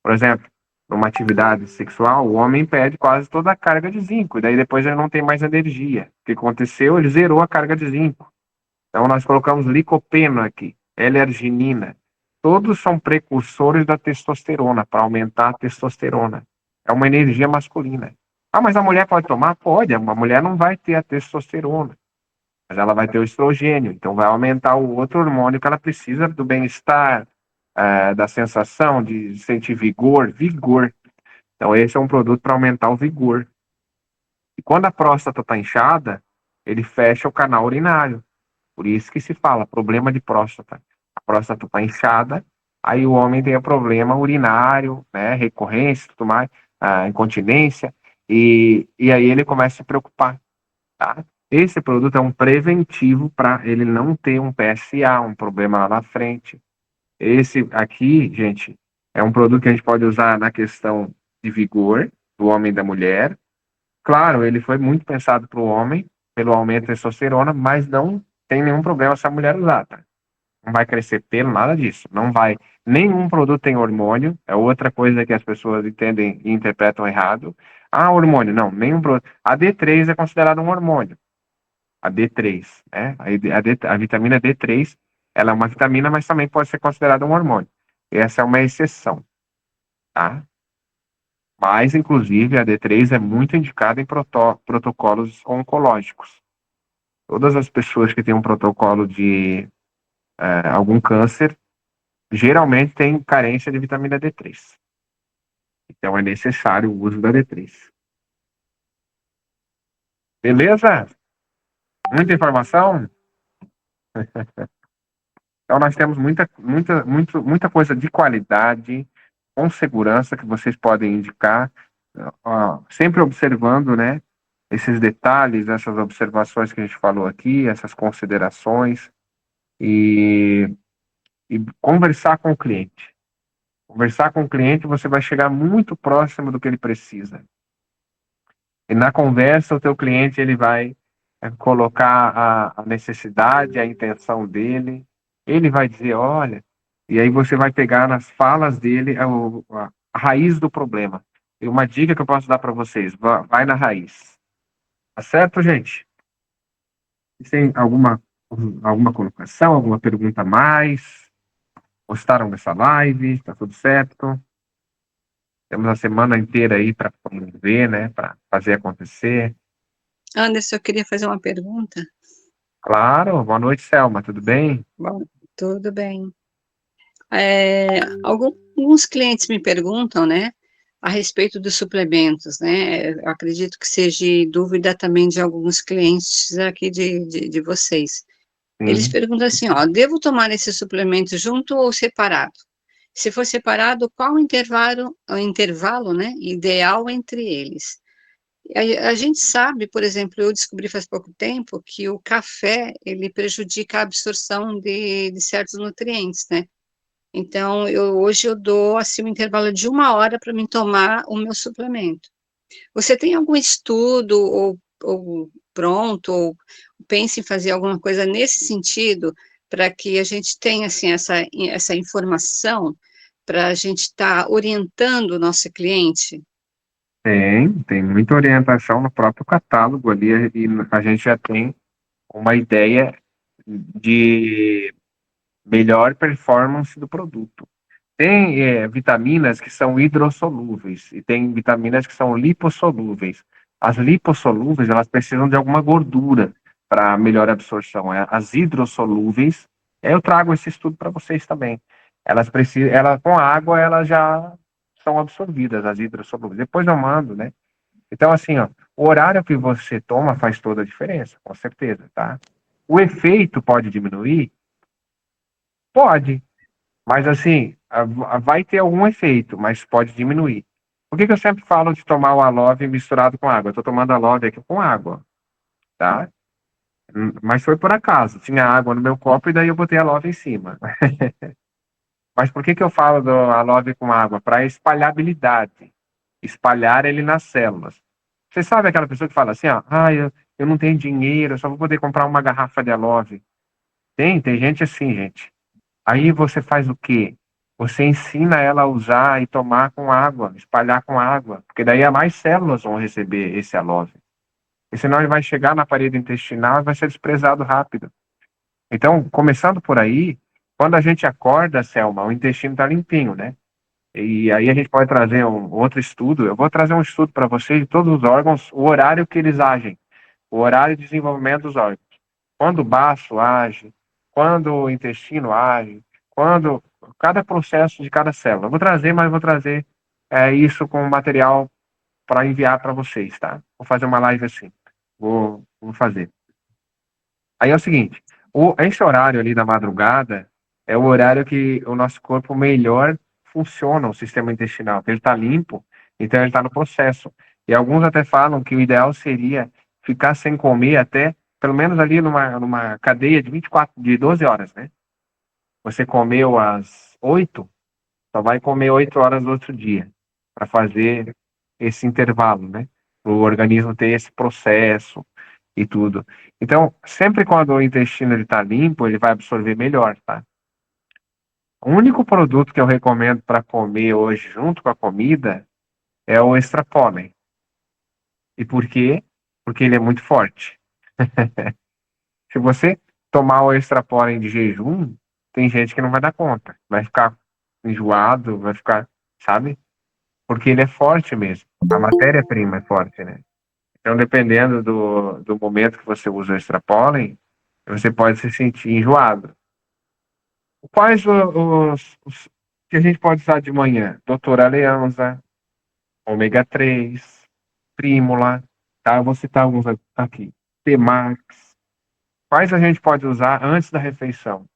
[SPEAKER 1] Por exemplo, numa atividade sexual, o homem perde quase toda a carga de zinco. E daí depois ele não tem mais energia. O que aconteceu? Ele zerou a carga de zinco. Então, nós colocamos licopeno aqui, L-arginina. Todos são precursores da testosterona, para aumentar a testosterona. É uma energia masculina. Ah, mas a mulher pode tomar? Pode. A mulher não vai ter a testosterona, mas ela vai ter o estrogênio. Então, vai aumentar o outro hormônio que ela precisa do bem-estar, da sensação de sentir vigor. Então, esse é um produto para aumentar o vigor. E quando a próstata está inchada, ele fecha o canal urinário. Por isso que se fala problema de próstata. A próstata está inchada, aí o homem tem o problema urinário, né, recorrência, tudo mais, incontinência, e aí ele começa a se preocupar, tá? Esse produto é um preventivo para ele não ter um PSA, um problema lá na frente. Esse aqui, gente, é um produto que a gente pode usar na questão de vigor do homem e da mulher. Claro, ele foi muito pensado para o homem, pelo aumento de testosterona, mas não tem nenhum problema se a mulher usar, tá? Não vai crescer pelo, nada disso. Não vai. Nenhum produto tem hormônio. É outra coisa que as pessoas entendem e interpretam errado. Ah, hormônio. Não, nenhum produto. A D3 é considerada um hormônio. A D3, né? A vitamina D3, ela é uma vitamina, mas também pode ser considerada um hormônio. Essa é uma exceção, tá? Mas, inclusive, a D3 é muito indicada em protocolos oncológicos. Todas as pessoas que têm um protocolo de algum câncer, geralmente têm carência de vitamina D3. Então, é necessário o uso da D3. Beleza? Muita informação? Então, nós temos muita coisa de qualidade, com segurança, que vocês podem indicar, sempre observando, né, esses detalhes, essas observações que a gente falou aqui, essas considerações, e conversar com o cliente. Conversar com o cliente, você vai chegar muito próximo do que ele precisa. E na conversa, o teu cliente ele vai colocar a necessidade, a intenção dele. Ele vai dizer, olha, e aí você vai pegar nas falas dele a raiz do problema. E uma dica que eu posso dar para vocês, vai na raiz. Tá certo, gente? Tem alguma colocação, alguma pergunta a mais? Gostaram dessa live? Tá tudo certo? Temos a semana inteira aí para ver, né? Para fazer acontecer.
[SPEAKER 10] Anderson, eu queria fazer uma pergunta.
[SPEAKER 1] Claro, boa noite, Selma, tudo bem?
[SPEAKER 10] Bom, tudo bem. Alguns clientes me perguntam, né, a respeito dos suplementos, né? Eu acredito que seja dúvida também de alguns clientes aqui de vocês. Eles perguntam assim, ó, devo tomar esse suplemento junto ou separado? Se for separado, qual o intervalo, né, ideal entre eles? A gente sabe, por exemplo, eu descobri faz pouco tempo que o café, ele prejudica a absorção de certos nutrientes, né? Então, hoje eu dou, assim, um intervalo de 1 hora para mim tomar o meu suplemento. Você tem algum estudo ou pronto, ou pense em fazer alguma coisa nesse sentido, para que a gente tenha, assim, essa informação, para a gente estar orientando o nosso cliente?
[SPEAKER 1] Tem muita orientação no próprio catálogo ali, e a gente já tem uma ideia de melhor performance do produto. Tem vitaminas que são hidrossolúveis e tem vitaminas que são lipossolúveis. As lipossolúveis, elas precisam de alguma gordura para melhor absorção. As hidrossolúveis, eu trago esse estudo para vocês também. Com água, elas já são absorvidas, as hidrossolúveis. Depois eu mando, né? Então, assim, ó, o horário que você toma faz toda a diferença, com certeza, tá? O efeito pode diminuir? Pode. Mas assim, vai ter algum efeito, mas pode diminuir. Por que eu sempre falo de tomar o Alove misturado com água? Eu estou tomando Alove aqui com água, tá? Mas foi por acaso. Tinha água no meu copo e daí eu botei Alove em cima. Mas por que eu falo do Alove com água? Para espalhabilidade. Espalhar ele nas células. Você sabe aquela pessoa que fala assim, ó, eu não tenho dinheiro, eu só vou poder comprar uma garrafa de Alove. Tem gente assim, gente. Aí você faz o quê? Você ensina ela a usar e tomar com água, espalhar com água, porque daí mais células vão receber esse Alove. E senão ele vai chegar na parede intestinal e vai ser desprezado rápido. Então, começando por aí, quando a gente acorda, Selma, o intestino está limpinho, né? E aí a gente pode trazer um outro estudo. Eu vou trazer um estudo para vocês de todos os órgãos, o horário que eles agem, o horário de desenvolvimento dos órgãos. Quando o baço age, quando o intestino age, quando cada processo de cada célula. Eu vou trazer, mas vou trazer isso com material para enviar para vocês, tá? Vou fazer uma live assim. Vou fazer. Aí é o seguinte, esse horário ali da madrugada é o horário que o nosso corpo melhor funciona, o sistema intestinal, porque ele está limpo, então ele está no processo. E alguns até falam que o ideal seria ficar sem comer até, pelo menos ali numa cadeia de 12 horas, né? Você comeu às 8, só vai comer 8 horas no outro dia, para fazer esse intervalo, né? O organismo ter esse processo. e tudo. Então, sempre quando o intestino está limpo, ele vai absorver melhor, tá? O único produto que eu recomendo para comer hoje, junto com a comida, é o extra pólen. E por quê? Porque ele é muito forte. Se você tomar o extra pólen de jejum, tem gente que não vai dar conta. Vai ficar enjoado, vai ficar, sabe? Porque ele é forte mesmo. A matéria-prima é forte, né? Então, dependendo do momento que você usa o extra pólen, você pode se sentir enjoado. Quais os que a gente pode usar de manhã? Doutora Leanza, ômega 3, Prímula, tá? Eu vou citar alguns aqui. T-Max. Quais a gente pode usar antes da refeição?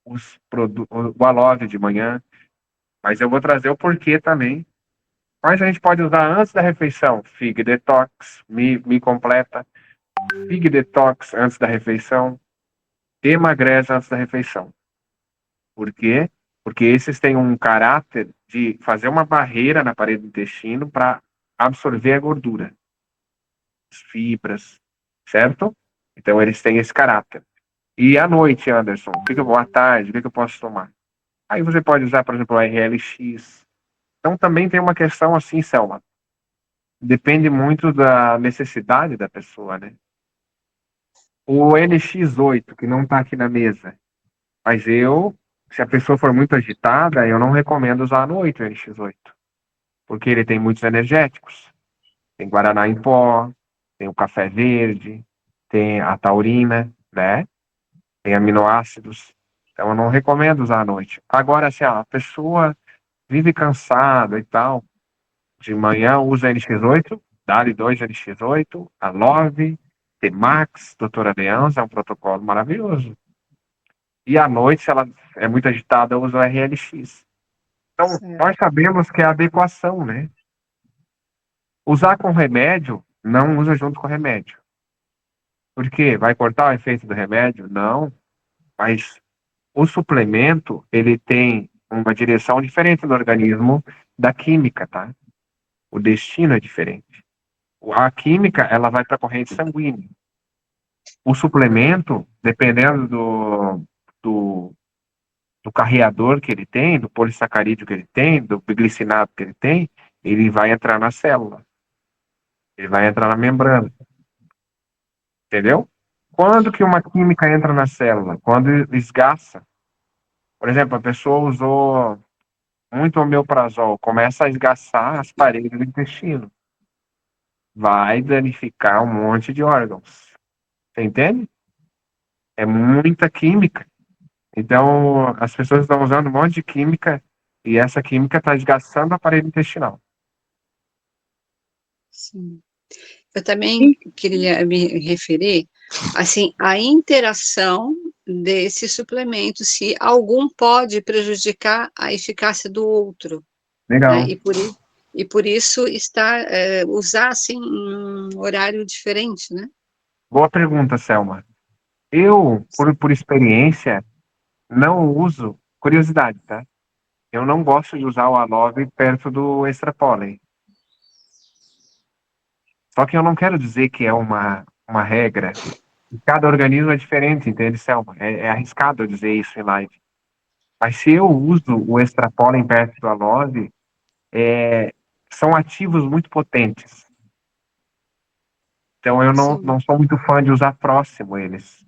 [SPEAKER 1] O Alove de manhã, mas eu vou trazer o porquê também. Quais a gente pode usar antes da refeição? Fig Detox, Mi completa. Fig Detox antes da refeição. Emagrece antes da refeição. Por quê? Porque esses têm um caráter de fazer uma barreira na parede do intestino para absorver a gordura, as fibras, certo? Então eles têm esse caráter. E à noite, Anderson, boa tarde, o que eu posso tomar? Aí você pode usar, por exemplo, o RLX. Então também tem uma questão assim, Selma. Depende muito da necessidade da pessoa, né? O LX8, que não está aqui na mesa, mas se a pessoa for muito agitada, eu não recomendo usar à noite o LX8, porque ele tem muitos energéticos. Tem guaraná em pó, tem o café verde, tem a taurina, né? Tem aminoácidos. Então eu não recomendo usar à noite. Agora, se a pessoa vive cansada e tal, de manhã usa NX8, dá-lhe 2 NX8, a Love, T-Max, Doutora Leanza, é um protocolo maravilhoso. E à noite, se ela é muito agitada, usa o RLX. Então, nós sabemos que é a adequação, né? Usar com remédio, não usa junto com remédio. Por quê? Vai cortar o efeito do remédio? Não. Mas o suplemento, ele tem uma direção diferente no organismo da química, tá? O destino é diferente. A química, ela vai para a corrente sanguínea. O suplemento, dependendo do carreador que ele tem, do polissacarídeo que ele tem, do glicinato que ele tem, ele vai entrar na célula. Ele vai entrar na membrana. Entendeu? Quando que uma química entra na célula? Quando esgaça. Por exemplo, a pessoa usou muito omeprazol, começa a esgaçar as paredes do intestino. Vai danificar um monte de órgãos. Você entende? É muita química. Então, as pessoas estão usando um monte de química e essa química está desgastando a parede intestinal.
[SPEAKER 10] Sim. Eu também queria me referir, assim, à interação desse suplemento, se algum pode prejudicar a eficácia do outro.
[SPEAKER 1] Legal.
[SPEAKER 10] Né? E por isso usar, assim, um horário diferente, né?
[SPEAKER 1] Boa pergunta, Selma. Eu, por experiência, não uso, curiosidade, tá? Eu não gosto de usar o Alove perto do extra pólen. Só que eu não quero dizer que é uma regra. Cada organismo é diferente, entende, Selma? É arriscado eu dizer isso em live. Mas se eu uso o extra pólen perto do Alove, são ativos muito potentes. Então eu não sou muito fã de usar próximo eles.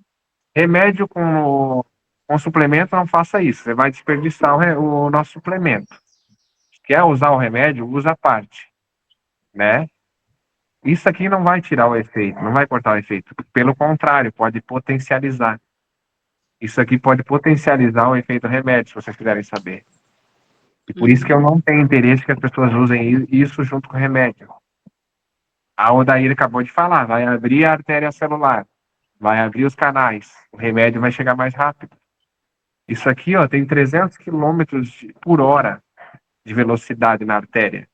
[SPEAKER 1] Remédio com suplemento, não faça isso. Você vai desperdiçar o nosso suplemento. Quer usar o remédio, usa a parte, né? Isso aqui não vai tirar o efeito, não vai cortar o efeito. Pelo contrário, pode potencializar. Isso aqui pode potencializar o efeito remédio, se vocês quiserem saber. E por isso que eu não tenho interesse que as pessoas usem isso junto com o remédio. A Odair acabou de falar, vai abrir a artéria celular, vai abrir os canais, o remédio vai chegar mais rápido. Isso aqui, ó, tem 300 km por hora de velocidade na artéria.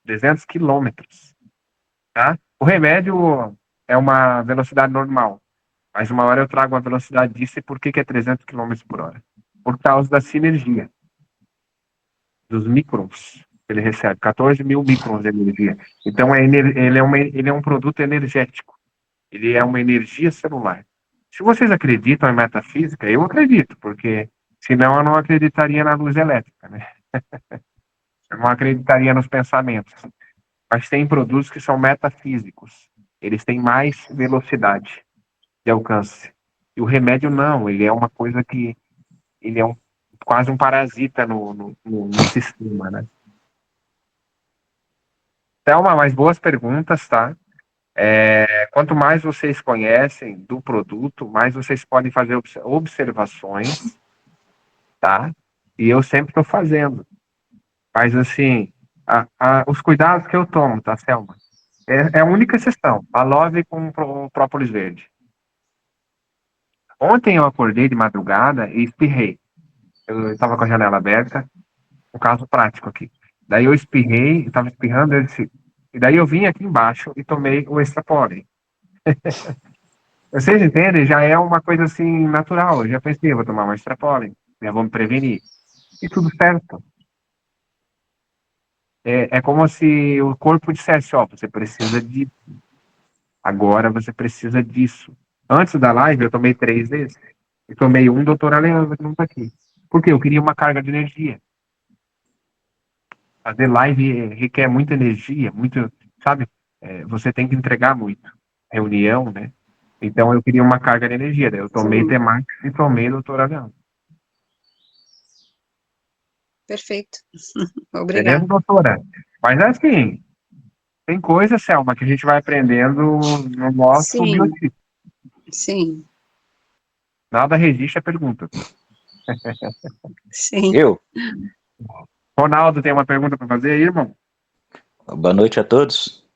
[SPEAKER 1] 300 quilômetros. Tá? O remédio é uma velocidade normal, mas uma hora eu trago uma velocidade disso e por que é 300 km por hora? Por causa da sinergia dos microns que ele recebe, 14 mil microns de energia. Então ele é um produto energético. Ele é uma energia celular. Se vocês acreditam em metafísica, eu acredito, porque senão eu não acreditaria na luz elétrica, né? Eu não acreditaria nos pensamentos. Mas tem produtos que são metafísicos. Eles têm mais velocidade de alcance. E o remédio não, ele é uma coisa que ele é quase um parasita no sistema, né? Então, mais boas perguntas, tá? Quanto mais vocês conhecem do produto, mais vocês podem fazer observações, tá? E eu sempre estou fazendo. Mas, assim, os cuidados que eu tomo, tá, Selma? É a única exceção. A Love com própolis verde. Ontem eu acordei de madrugada e espirrei. Eu estava com a janela aberta, um caso prático aqui. Daí eu espirrei, estava espirrando, e daí eu vim aqui embaixo e tomei o extra pólen. Vocês entendem? Já é uma coisa assim natural. Eu já pensei, vou tomar um extra pólen, já vou me prevenir. E tudo certo. É como se o corpo dissesse, ó, você precisa disso. Agora você precisa disso. Antes da live, eu tomei 3 desses. E tomei um doutor Aleandro, que não tá aqui. Porque eu queria uma carga de energia. Fazer live requer muita energia, muito, sabe? Você tem que entregar muito. Reunião, né? Então eu queria uma carga de energia. Daí eu tomei Temax e tomei doutor Aleandro.
[SPEAKER 10] Perfeito.
[SPEAKER 1] Entendeu,
[SPEAKER 10] Obrigada.
[SPEAKER 1] doutora? Mas assim, tem coisa, Selma, que a gente vai aprendendo no nosso
[SPEAKER 10] Sim,
[SPEAKER 1] biotipo.
[SPEAKER 10] sim,
[SPEAKER 1] Nada resiste à pergunta.
[SPEAKER 10] sim.
[SPEAKER 1] Ronaldo tem uma pergunta para fazer aí, irmão?
[SPEAKER 11] Boa noite a todos.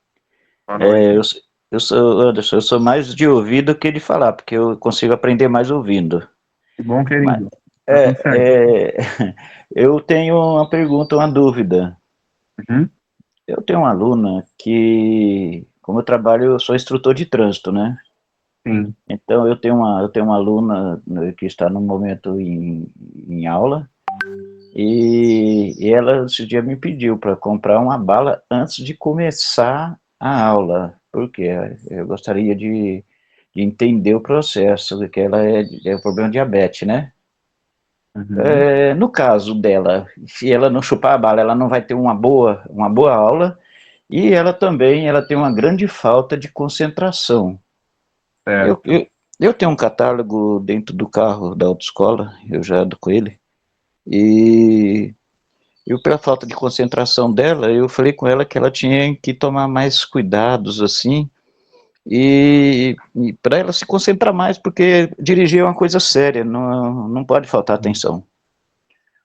[SPEAKER 1] Boa noite.
[SPEAKER 11] Eu sou, Anderson, eu sou mais de ouvir do que de falar, porque eu consigo aprender mais ouvindo.
[SPEAKER 1] Que bom, querido.
[SPEAKER 11] Eu tenho uma pergunta, uma dúvida.
[SPEAKER 1] Uhum.
[SPEAKER 11] Eu tenho uma aluna que, como eu trabalho, eu sou instrutor de trânsito, né?
[SPEAKER 1] Sim.
[SPEAKER 11] Então eu tenho uma aluna que está no momento em aula, e ela esse dia me pediu para comprar uma bala antes de começar a aula, porque eu gostaria de entender o processo, que ela é o problema de diabetes, né?
[SPEAKER 1] Uhum.
[SPEAKER 11] No caso dela, se ela não chupar a bala, ela não vai ter uma boa aula, e ela também tem uma grande falta de concentração. Eu tenho um catálogo dentro do carro da autoescola, eu já ando com ele, e pela falta de concentração dela, eu falei com ela que ela tinha que tomar mais cuidados, assim, e para ela se concentrar mais, porque dirigir é uma coisa séria, não pode faltar atenção.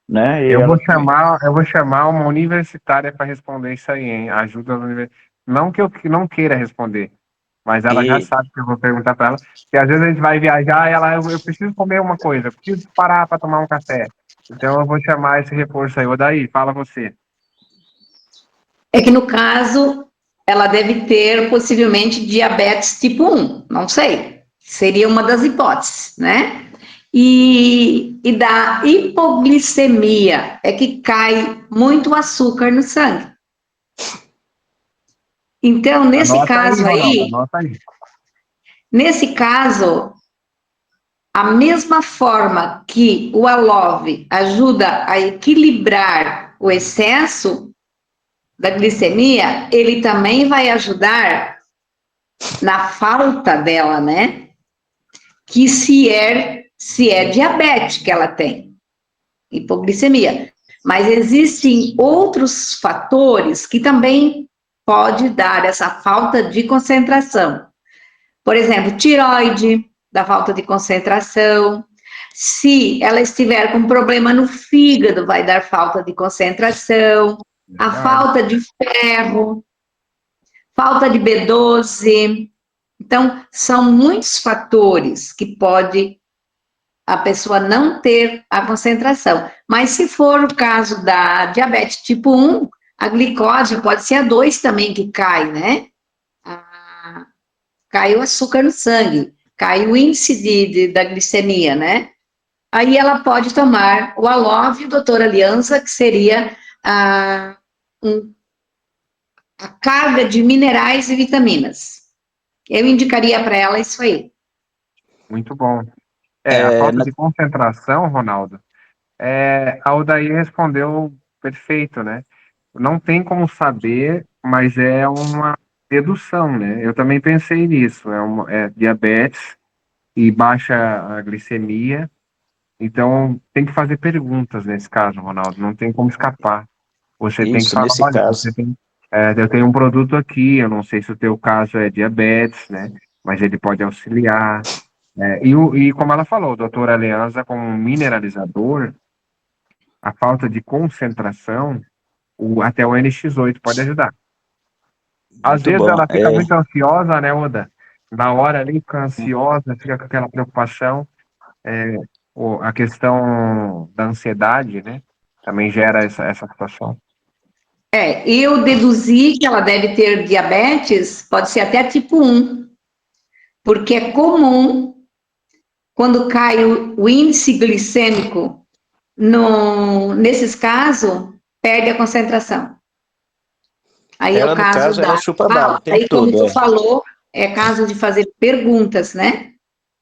[SPEAKER 11] Né?
[SPEAKER 1] Eu vou chamar uma universitária para responder isso aí, hein? Ajuda na universidade. Não que eu não queira responder, mas ela já sabe que eu vou perguntar para ela. Porque às vezes a gente vai viajar e eu preciso comer uma coisa, eu preciso parar para tomar um café. Então eu vou chamar esse reforço aí. Odaí, fala você.
[SPEAKER 9] É que no caso, ela deve ter possivelmente diabetes tipo 1, não sei. Seria uma das hipóteses, né? E da hipoglicemia, é que cai muito açúcar no sangue. Então, nesse caso aí, nesse caso, a mesma forma que o Alove ajuda a equilibrar o excesso da glicemia, ele também vai ajudar na falta dela, né? Que se é diabetes que ela tem, hipoglicemia. Mas existem outros fatores que também pode dar essa falta de concentração. Por exemplo, tireoide, da falta de concentração. Se ela estiver com problema no fígado, vai dar falta de concentração. A falta de ferro, falta de B12. Então, são muitos fatores que pode a pessoa não ter a concentração. Mas se for o caso da diabetes tipo 1, a glicose pode ser a 2 também que cai, né? Cai o açúcar no sangue, cai o índice da glicemia, né? Aí ela pode tomar o Alove e o Doutor Aliança, que seria a carga de minerais e vitaminas. Eu indicaria para ela isso aí.
[SPEAKER 1] Muito bom. A falta de concentração, Ronaldo, a Odair respondeu perfeito, né? Não tem como saber, mas é uma dedução, né? Eu também pensei nisso. É diabetes e baixa a glicemia. Então, tem que fazer perguntas nesse caso, Ronaldo. Não tem como escapar. Você tem que
[SPEAKER 11] Isso,
[SPEAKER 1] falar,
[SPEAKER 11] nesse
[SPEAKER 1] olha,
[SPEAKER 11] caso.
[SPEAKER 1] eu tenho um produto aqui, eu não sei se o teu caso é diabetes, né? Mas ele pode auxiliar. E como ela falou, doutora Alianza, como um mineralizador, a falta de concentração, até o NX8 pode ajudar. Às
[SPEAKER 11] Muito
[SPEAKER 1] vezes
[SPEAKER 11] bom.
[SPEAKER 1] ela fica muito ansiosa, né, Oda? Na hora ali fica ansiosa, fica com aquela preocupação. A questão da ansiedade, né? Também gera essa situação.
[SPEAKER 9] Eu deduzi que ela deve ter diabetes, pode ser até tipo 1, porque é comum, quando cai o índice glicêmico, nesses casos, perde a concentração. Aí é o
[SPEAKER 11] Ela, no
[SPEAKER 9] caso
[SPEAKER 11] caso, ela
[SPEAKER 9] da
[SPEAKER 11] chupa bala
[SPEAKER 9] bala.
[SPEAKER 11] o tempo
[SPEAKER 9] Aí, como
[SPEAKER 11] todo.
[SPEAKER 9] tu falou, é caso de fazer perguntas, né?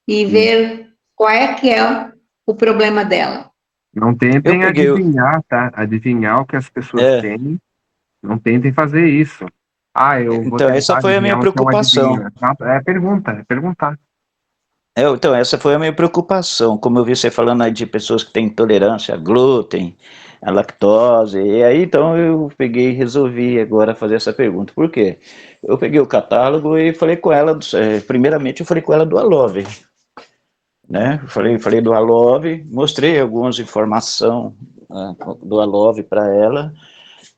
[SPEAKER 9] E ver qual é que é o problema dela.
[SPEAKER 1] Não tentem
[SPEAKER 11] Eu peguei
[SPEAKER 1] adivinhar, tá? Adivinhar o que as pessoas têm. Não tentem fazer isso. Eu vou
[SPEAKER 11] Então, essa
[SPEAKER 1] tentar
[SPEAKER 11] foi a minha
[SPEAKER 1] adivinhar o que eu
[SPEAKER 11] preocupação.
[SPEAKER 1] adivinho. É pergunta, é perguntar.
[SPEAKER 11] Então, essa foi a minha preocupação. Como eu vi você falando aí de pessoas que têm intolerância a glúten, a lactose, e aí então eu peguei e resolvi agora fazer essa pergunta. Por quê? Eu peguei o catálogo e falei com ela, primeiramente eu falei com ela do Alove, né? Falei do Alove, mostrei algumas informações do Alove para ela,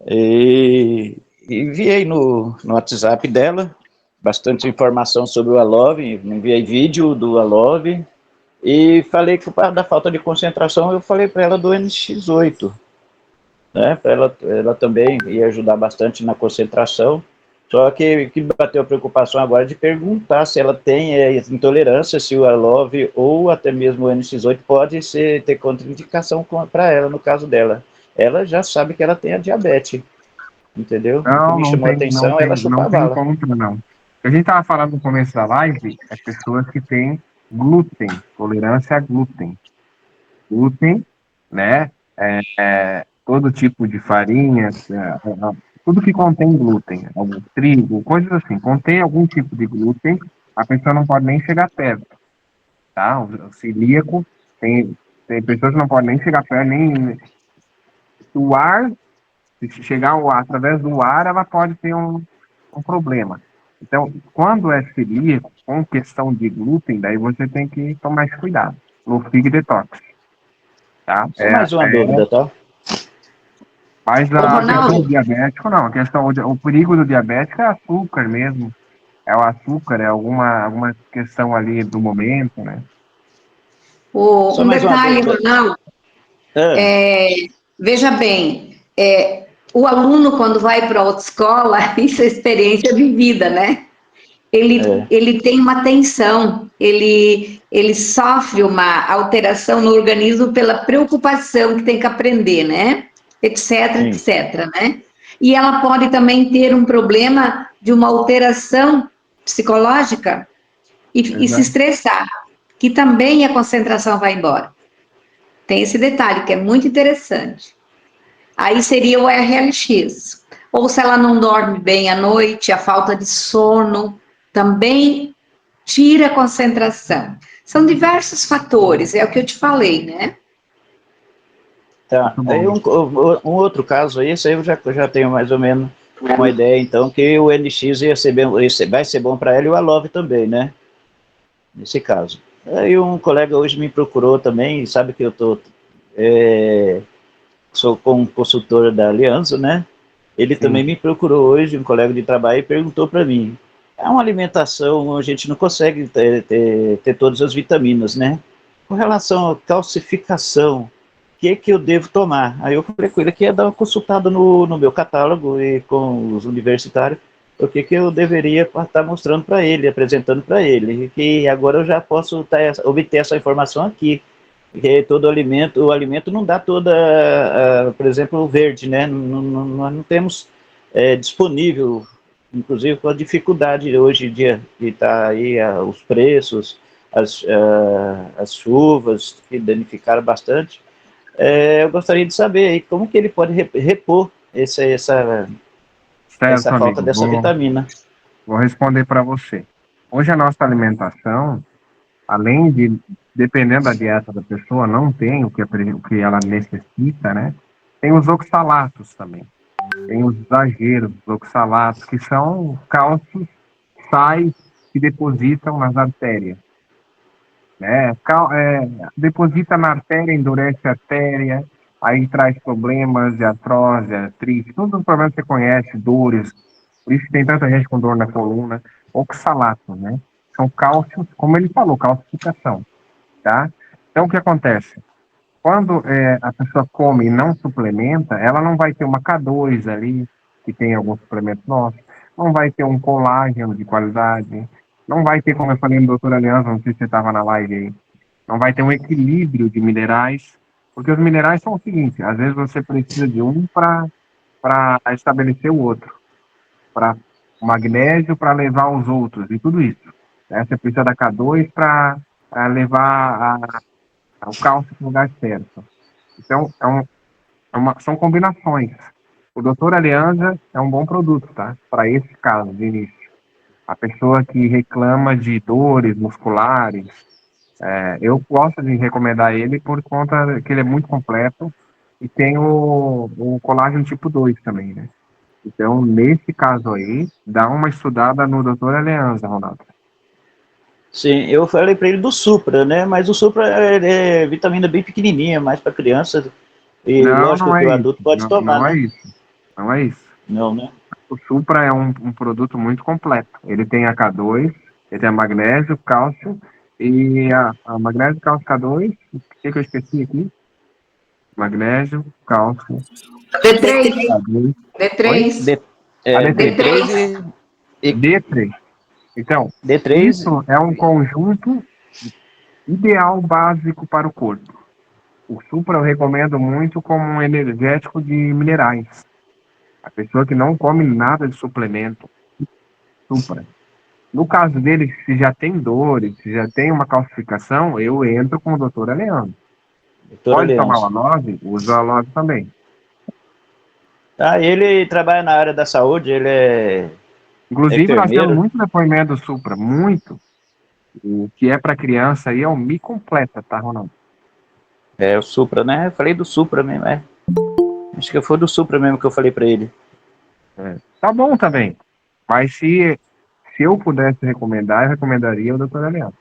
[SPEAKER 11] e enviei no WhatsApp dela bastante informação sobre o Alove, enviei vídeo do Alove, e falei que da falta de concentração, eu falei para ela do NX8, né? Ela também ia ajudar bastante na concentração. Só que bateu a preocupação agora de perguntar se ela tem intolerância, se o Alove ou até mesmo o NX8 pode ter contraindicação para ela, no caso dela. Ela já sabe que ela tem a diabetes, entendeu? O que me chamou a atenção é ela chupar
[SPEAKER 1] Não
[SPEAKER 11] a
[SPEAKER 1] tem
[SPEAKER 11] bala.
[SPEAKER 1] contra, não. A gente estava falando no começo da live, pessoas que têm glúten, tolerância a glúten. Glúten, né? Todo tipo de farinha, tudo que contém glúten, algum trigo, coisas assim, contém algum tipo de glúten, a pessoa não pode nem chegar perto, tá? O celíaco, tem pessoas que não podem nem chegar perto, nem o ar, se chegar ao ar, através do ar, ela pode ter um problema. Então, quando é celíaco, com questão de glúten, daí você tem que tomar esse cuidado, no Fig Detox, tá?
[SPEAKER 11] Só mais uma dúvida, tá?
[SPEAKER 1] Mas
[SPEAKER 9] Ô,
[SPEAKER 1] a questão do
[SPEAKER 9] Ronaldo,
[SPEAKER 1] diabético, não. O perigo do diabético é açúcar mesmo. É o açúcar, é alguma questão ali do momento, né?
[SPEAKER 11] Só
[SPEAKER 9] um
[SPEAKER 11] mais uma
[SPEAKER 9] detalhe,
[SPEAKER 11] dúvida.
[SPEAKER 9] Ronaldo, veja bem, o aluno, quando vai para a autoescola, isso é experiência vivida, né? Ele tem uma tensão, ele sofre uma alteração no organismo pela preocupação que tem que aprender, né? Etc, etc, né? E ela pode também ter um problema de uma alteração psicológica e se estressar, que também a concentração vai embora. Tem esse detalhe que é muito interessante. Aí seria o RLX. Ou se ela não dorme bem à noite, a falta de sono também tira a concentração. São diversos fatores, é o que eu te falei, né?
[SPEAKER 11] Tá. Aí um outro caso aí, esse aí eu já tenho mais ou menos uma ideia, então, que o NX vai ser bom para ela e o Alove também, né? Nesse caso. Aí um colega hoje me procurou também, sabe que eu sou como consultor da Aliança, né? Ele também me procurou hoje, um colega de trabalho, e perguntou para mim, é uma alimentação, a gente não consegue ter todas as vitaminas, né? Com relação à calcificação, o que eu devo tomar? Aí eu falei com ele que ia dar uma consultada no meu catálogo e com os universitários, o que eu deveria estar mostrando para ele, apresentando para ele, que agora eu já posso obter essa informação aqui, porque todo o alimento não dá toda, por exemplo, o verde, né? Nós não temos disponível inclusive com a dificuldade hoje em dia de estar aí os preços, as chuvas que danificaram bastante. Eu gostaria de saber aí como que ele pode repor essa
[SPEAKER 1] Certo,
[SPEAKER 11] falta
[SPEAKER 1] amigo.
[SPEAKER 11] dessa vitamina.
[SPEAKER 1] Vou responder para você. Hoje a nossa alimentação, além de, dependendo da dieta da pessoa, não tem o que ela necessita, né? Tem os oxalatos também. Tem os exageros dos oxalatos, que são cálcios, sais que depositam nas artérias. Né? Deposita na artéria, endurece a artéria, aí traz problemas de artrose, artrite, todos os problemas que você conhece, dores. Por isso que tem tanta gente com dor na coluna. Oxalato, né? São cálcios, como ele falou, calcificação, tá? Então, o que acontece? Quando a pessoa come e não suplementa, ela não vai ter uma K2 ali, que tem alguns suplementos nossos, não vai ter um colágeno de qualidade, não vai ter, como eu falei no doutor Aliança, não sei se você estava na live aí, não vai ter um equilíbrio de minerais, porque os minerais são o seguinte, às vezes você precisa de um para estabelecer o outro, para o magnésio para levar os outros, e tudo isso. Né? Você precisa da K2 para levar o cálcio para o lugar certo. Então, são combinações. O Doutor Alianza é um bom produto, tá? Para esse caso, de início. A pessoa que reclama de dores musculares, eu gosto de recomendar ele por conta que ele é muito completo e tem o colágeno tipo 2 também, né? Então, nesse caso aí, dá uma estudada no Doutor Alianza, Ronaldo.
[SPEAKER 11] Sim, eu falei para ele do Supra, né? Mas o Supra é vitamina bem pequenininha, mais para criança. E lógico que o adulto pode tomar,
[SPEAKER 1] não
[SPEAKER 11] né?
[SPEAKER 1] É isso. Não é isso.
[SPEAKER 11] Não, né?
[SPEAKER 1] O Supra é um produto muito completo. Ele tem a K2, ele tem a magnésio, cálcio e a magnésio, cálcio, K2. O que eu esqueci aqui? Magnésio, cálcio.
[SPEAKER 9] D3.
[SPEAKER 1] K2.
[SPEAKER 9] D3.
[SPEAKER 1] D3. D3. Então,
[SPEAKER 11] D3.
[SPEAKER 1] Isso é um conjunto ideal básico para o corpo. O Supra eu recomendo muito como um energético de minerais. A pessoa que não come nada de suplemento, Supra. No caso dele, se já tem dores, se já tem uma calcificação, eu entro com o doutor Leandro. Pode tomar o A9? Usa o A9 também.
[SPEAKER 11] Ele trabalha na área da saúde, ele é
[SPEAKER 1] Inclusive, nós temos muito depoimento do Supra, muito. O que é para criança aí é o Mi Completa, tá, Ronaldo?
[SPEAKER 11] O Supra, né? Eu falei do Supra mesmo, Acho que foi do Supra mesmo que eu falei para ele.
[SPEAKER 1] Tá bom também. Mas se eu pudesse recomendar, eu recomendaria o Dr. Leandro.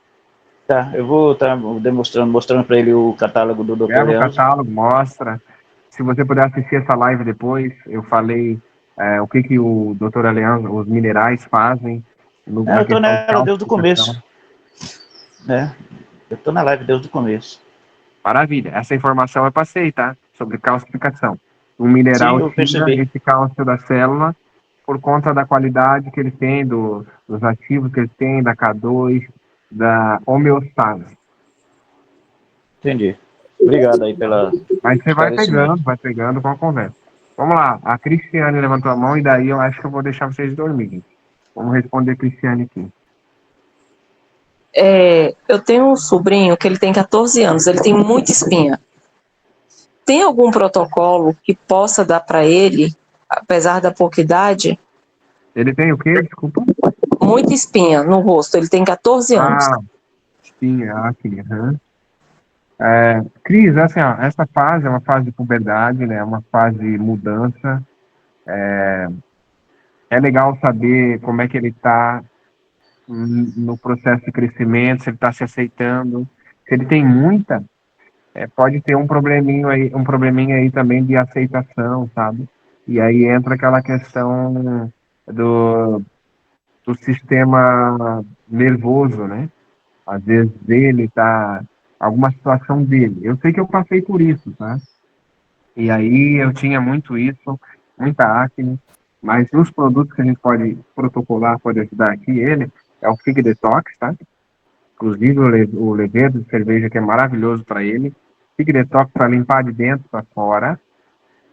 [SPEAKER 11] Tá, eu vou estar mostrando para ele o catálogo do Dr. Leandro.
[SPEAKER 1] Leva o catálogo, mostra. Se você puder assistir essa live depois, eu falei o que o Dr. Leandro, os minerais fazem.
[SPEAKER 11] Eu tô nela desde o começo. Eu tô na live desde o começo.
[SPEAKER 1] Maravilha. Essa informação eu passei, tá? Sobre calcificação. O mineral tira esse cálcio da célula por conta da qualidade que ele tem, dos ativos que ele tem, da K2, da homeostase.
[SPEAKER 11] Entendi. Obrigado aí pela...
[SPEAKER 1] Mas você vai pegando com a conversa. Vamos lá, a Cristiane levantou a mão e daí eu acho que eu vou deixar vocês dormirem. Vamos responder a Cristiane aqui.
[SPEAKER 6] Eu tenho um sobrinho que ele tem 14 anos, ele tem muita espinha. Tem algum protocolo que possa dar para ele, apesar da pouca idade?
[SPEAKER 1] Ele tem o quê? Desculpa.
[SPEAKER 6] Muita espinha no rosto, ele tem 14 anos.
[SPEAKER 1] Espinha, aqui. Cris, assim, essa fase é uma fase de puberdade, né? É uma fase de mudança. É legal saber como é que ele está no processo de crescimento, se ele está se aceitando. Se ele tem muita, pode ter um probleminha aí também de aceitação, sabe? E aí entra aquela questão do sistema nervoso, né? Às vezes ele tá... alguma situação dele. Eu sei que eu passei por isso, tá? E aí eu tinha muito isso, muita acne, mas os produtos que a gente pode protocolar, pode ajudar aqui, é o Fig Detox, tá? Inclusive o levedo de cerveja que é maravilhoso para ele. Fig Detox para limpar de dentro para fora.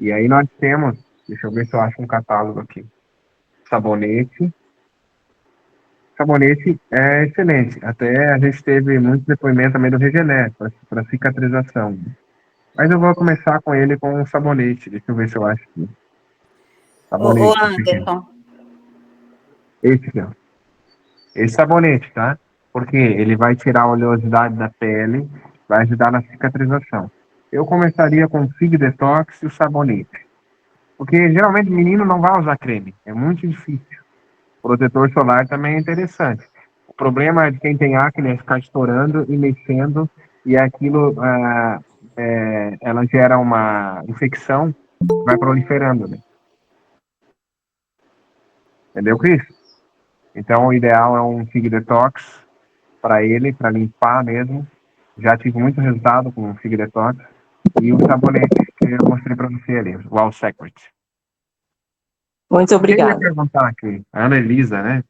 [SPEAKER 1] E aí nós temos, deixa eu ver se eu acho um catálogo aqui. sabonete. Sabonete é excelente. Até a gente teve muito depoimento também do Regener, para cicatrização. Mas eu vou começar com ele com um sabonete. Deixa eu ver se eu acho que.
[SPEAKER 12] Ô,
[SPEAKER 1] Sabonete.
[SPEAKER 12] Anderson,
[SPEAKER 1] Esse aqui, ó. Esse sabonete, tá? Porque ele vai tirar a oleosidade da pele, vai ajudar na cicatrização. Eu começaria com o Fig Detox e o sabonete. Porque geralmente o menino não vai usar creme. É muito difícil. Protetor solar também é interessante. O problema é de quem tem acne é ficar estourando e mexendo, e aquilo ela gera uma infecção, vai proliferando, né? Entendeu, Cris? Então o ideal é um Fig Detox para ele, para limpar mesmo. Já tive muito resultado com o Fig Detox. E o sabonete que eu mostrei para você ali, o All Secret.
[SPEAKER 6] Muito
[SPEAKER 1] Quem ia
[SPEAKER 6] obrigada.
[SPEAKER 1] perguntar aqui? A Ana Elisa, né?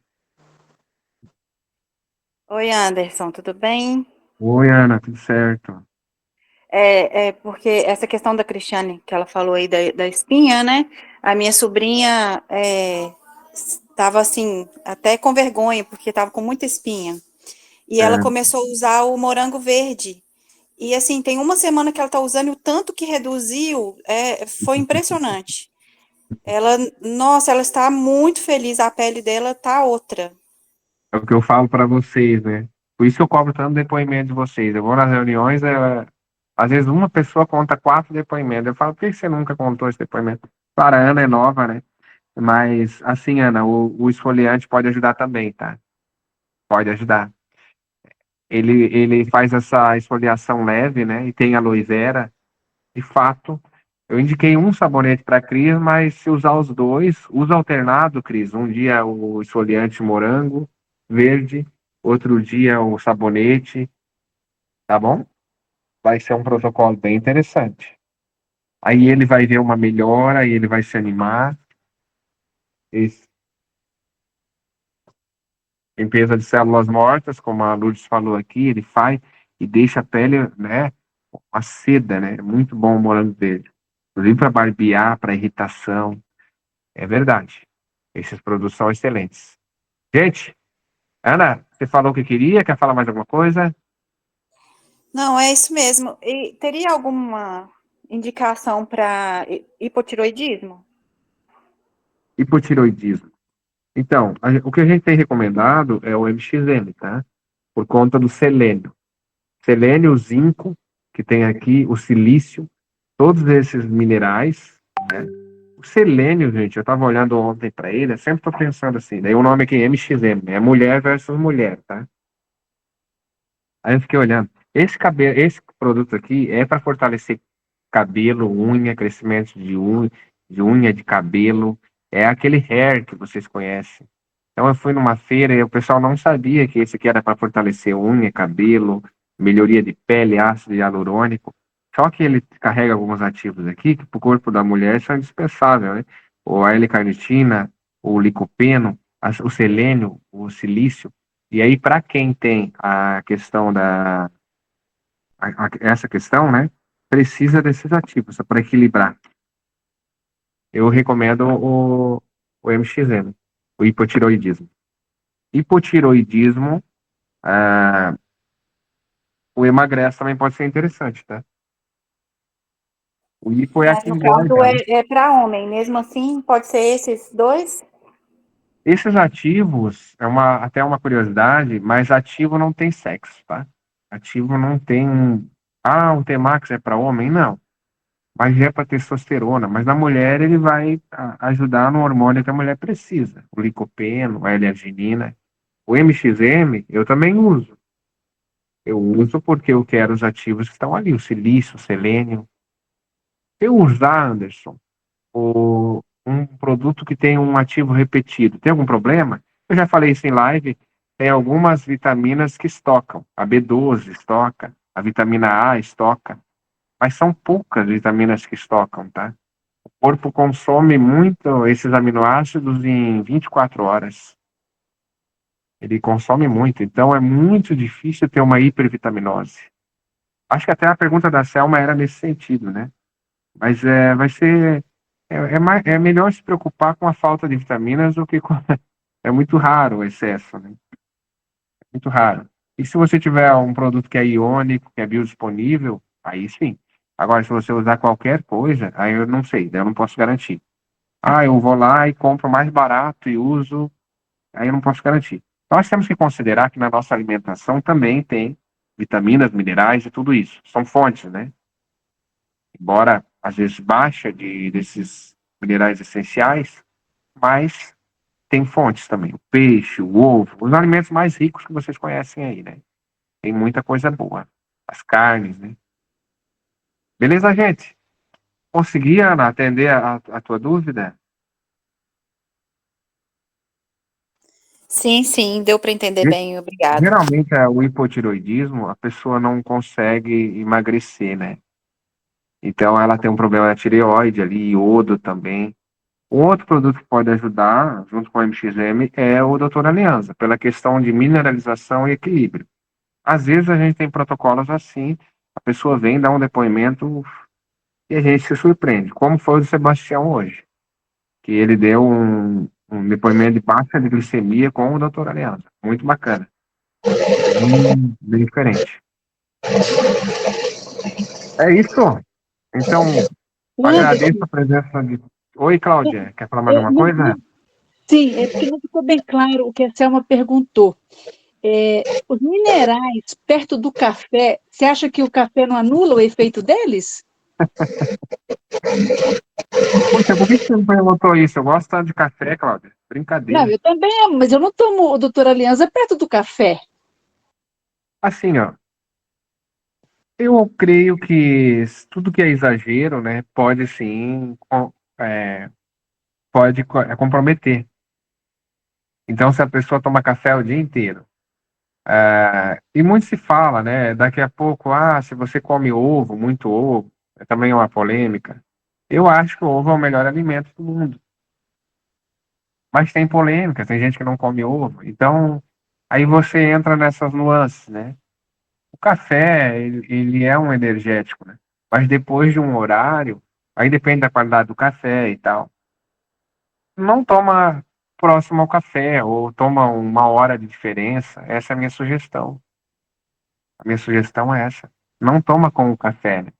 [SPEAKER 12] oi, Anderson, tudo bem?
[SPEAKER 1] Oi, Ana, tudo certo?
[SPEAKER 12] Porque essa questão da Cristiane, que ela falou aí da espinha, né? A minha sobrinha estava assim, até com vergonha, porque estava com muita espinha. E ela começou a usar o morango verde. E assim, tem uma semana que ela está usando e o tanto que reduziu foi impressionante. Nossa, ela está muito feliz, a pele dela tá outra.
[SPEAKER 1] É o que eu falo para vocês, né? Por isso que eu cobro tanto depoimento de vocês. Eu vou nas reuniões, às vezes uma pessoa conta 4 depoimentos. Eu falo, por que você nunca contou esse depoimento? Claro, a Ana é nova, né? Mas, assim, Ana, o esfoliante pode ajudar também, tá? Pode ajudar. Ele faz essa esfoliação leve, né? E tem aloe vera. De fato, eu indiquei um sabonete para a Cris, mas se usar os dois, usa alternado, Cris. Um dia o esfoliante morango verde, outro dia o sabonete, tá bom? Vai ser um protocolo bem interessante. Aí ele vai ver uma melhora, aí ele vai se animar. Esse- Limpeza de células mortas, como a Lourdes falou aqui, ele faz e deixa a pele, né, uma seda, né? É muito bom o morango verde. Inclusive para barbear, para irritação. É verdade. Esses produtos são excelentes. Gente, Ana, você falou o que queria? Quer falar mais alguma coisa?
[SPEAKER 12] Não, é isso mesmo. E teria alguma indicação para hipotiroidismo?
[SPEAKER 1] Hipotiroidismo. Então, o que a gente tem recomendado é o MXM, tá? Por conta do selênio. Selênio, o zinco, que tem aqui, o silício, todos esses minerais, né? O selênio, gente, eu estava olhando ontem para ele, eu sempre estou pensando assim, daí o nome aqui é MXM, é mulher versus mulher, tá? Aí eu fiquei olhando. Esse produto aqui é para fortalecer cabelo, unha, crescimento de unha, de cabelo. É aquele hair que vocês conhecem. Então eu fui numa feira e o pessoal não sabia que esse aqui era para fortalecer unha, cabelo, melhoria de pele, ácido hialurônico. Só que ele carrega alguns ativos aqui que para o corpo da mulher são indispensáveis, né? O a L-carnitina, o licopeno, o selênio, o silício. E aí, para quem tem a questão essa questão, né? Precisa desses ativos para equilibrar. Eu recomendo o MXM, o hipotiroidismo. Hipotiroidismo, o emagrece também pode ser interessante, tá? O hipo é
[SPEAKER 12] Mas
[SPEAKER 1] aquele
[SPEAKER 12] no
[SPEAKER 1] engorda,
[SPEAKER 12] caso
[SPEAKER 1] né?
[SPEAKER 12] é para homem, mesmo assim, pode ser esses dois?
[SPEAKER 1] Esses ativos, até uma curiosidade, mas ativo não tem sexo, tá? Ativo não tem o T-Max é para homem? Não. Mas é para testosterona. Mas na mulher ele vai ajudar no hormônio que a mulher precisa. O licopeno, a L-arginina. O MXM eu também uso. Eu uso porque eu quero os ativos que estão ali, o silício, o selênio. Se eu usar, Anderson, um produto que tem um ativo repetido, tem algum problema? Eu já falei isso em live, tem algumas vitaminas que estocam. A B12 estoca, a vitamina A estoca, mas são poucas vitaminas que estocam, tá? O corpo consome muito esses aminoácidos em 24 horas. Ele consome muito, então é muito difícil ter uma hipervitaminose. Acho que até a pergunta da Selma era nesse sentido, né? Mas vai ser É melhor se preocupar com a falta de vitaminas do que com... É muito raro o excesso, né? Muito raro. E se você tiver um produto que é iônico, que é biodisponível, aí sim. Agora, se você usar qualquer coisa, aí eu não sei, eu não posso garantir. Ah, eu vou lá e compro mais barato e uso, aí eu não posso garantir. Nós temos que considerar que na nossa alimentação também tem vitaminas, minerais e tudo isso. São fontes, né? Embora às vezes baixa desses minerais essenciais, mas tem fontes também. O peixe, o ovo, os alimentos mais ricos que vocês conhecem aí, né? Tem muita coisa boa. As carnes, né? Beleza, gente? Consegui, Ana, atender a tua dúvida?
[SPEAKER 12] Sim, sim, deu para entender bem, obrigada.
[SPEAKER 1] Geralmente, o hipotiroidismo, a pessoa não consegue emagrecer, né? Então, ela tem um problema na tireoide ali, iodo também. Um outro produto que pode ajudar, junto com o MXM, é o Doutor Aliança, pela questão de mineralização e equilíbrio. Às vezes, a gente tem protocolos assim, a pessoa vem dar um depoimento e a gente se surpreende, como foi o do Sebastião hoje, que ele deu um depoimento de baixa de glicemia com o Doutor Aliança. Muito bacana. Bem diferente. É isso. Então, agradeço a presença de... Oi, Cláudia, quer falar mais alguma coisa?
[SPEAKER 5] Sim, é porque não ficou bem claro o que a Selma perguntou. Os minerais perto do café, você acha que o café não anula o efeito deles?
[SPEAKER 1] Poxa, por que você não perguntou isso? Eu gosto tanto de café, Cláudia.
[SPEAKER 5] Não,
[SPEAKER 1] Brincadeira.
[SPEAKER 5] eu também amo, mas eu não tomo o Doutor Aliança perto do café.
[SPEAKER 1] Assim, ó, eu creio que tudo que é exagero, né, pode sim, é, pode comprometer. Então, se a pessoa toma café o dia inteiro, e muito se fala, né, daqui a pouco, se você come ovo, muito ovo, é também uma polêmica. Eu acho que o ovo é o melhor alimento do mundo. Mas tem polêmica, tem gente que não come ovo. Então, aí você entra nessas nuances, né? O café, ele é um energético, né? Mas depois de um horário, aí depende da qualidade do café e tal. Não toma próximo ao café, ou toma 1 hora de diferença. Essa é a minha sugestão. A minha sugestão é essa. Não toma com o café, né?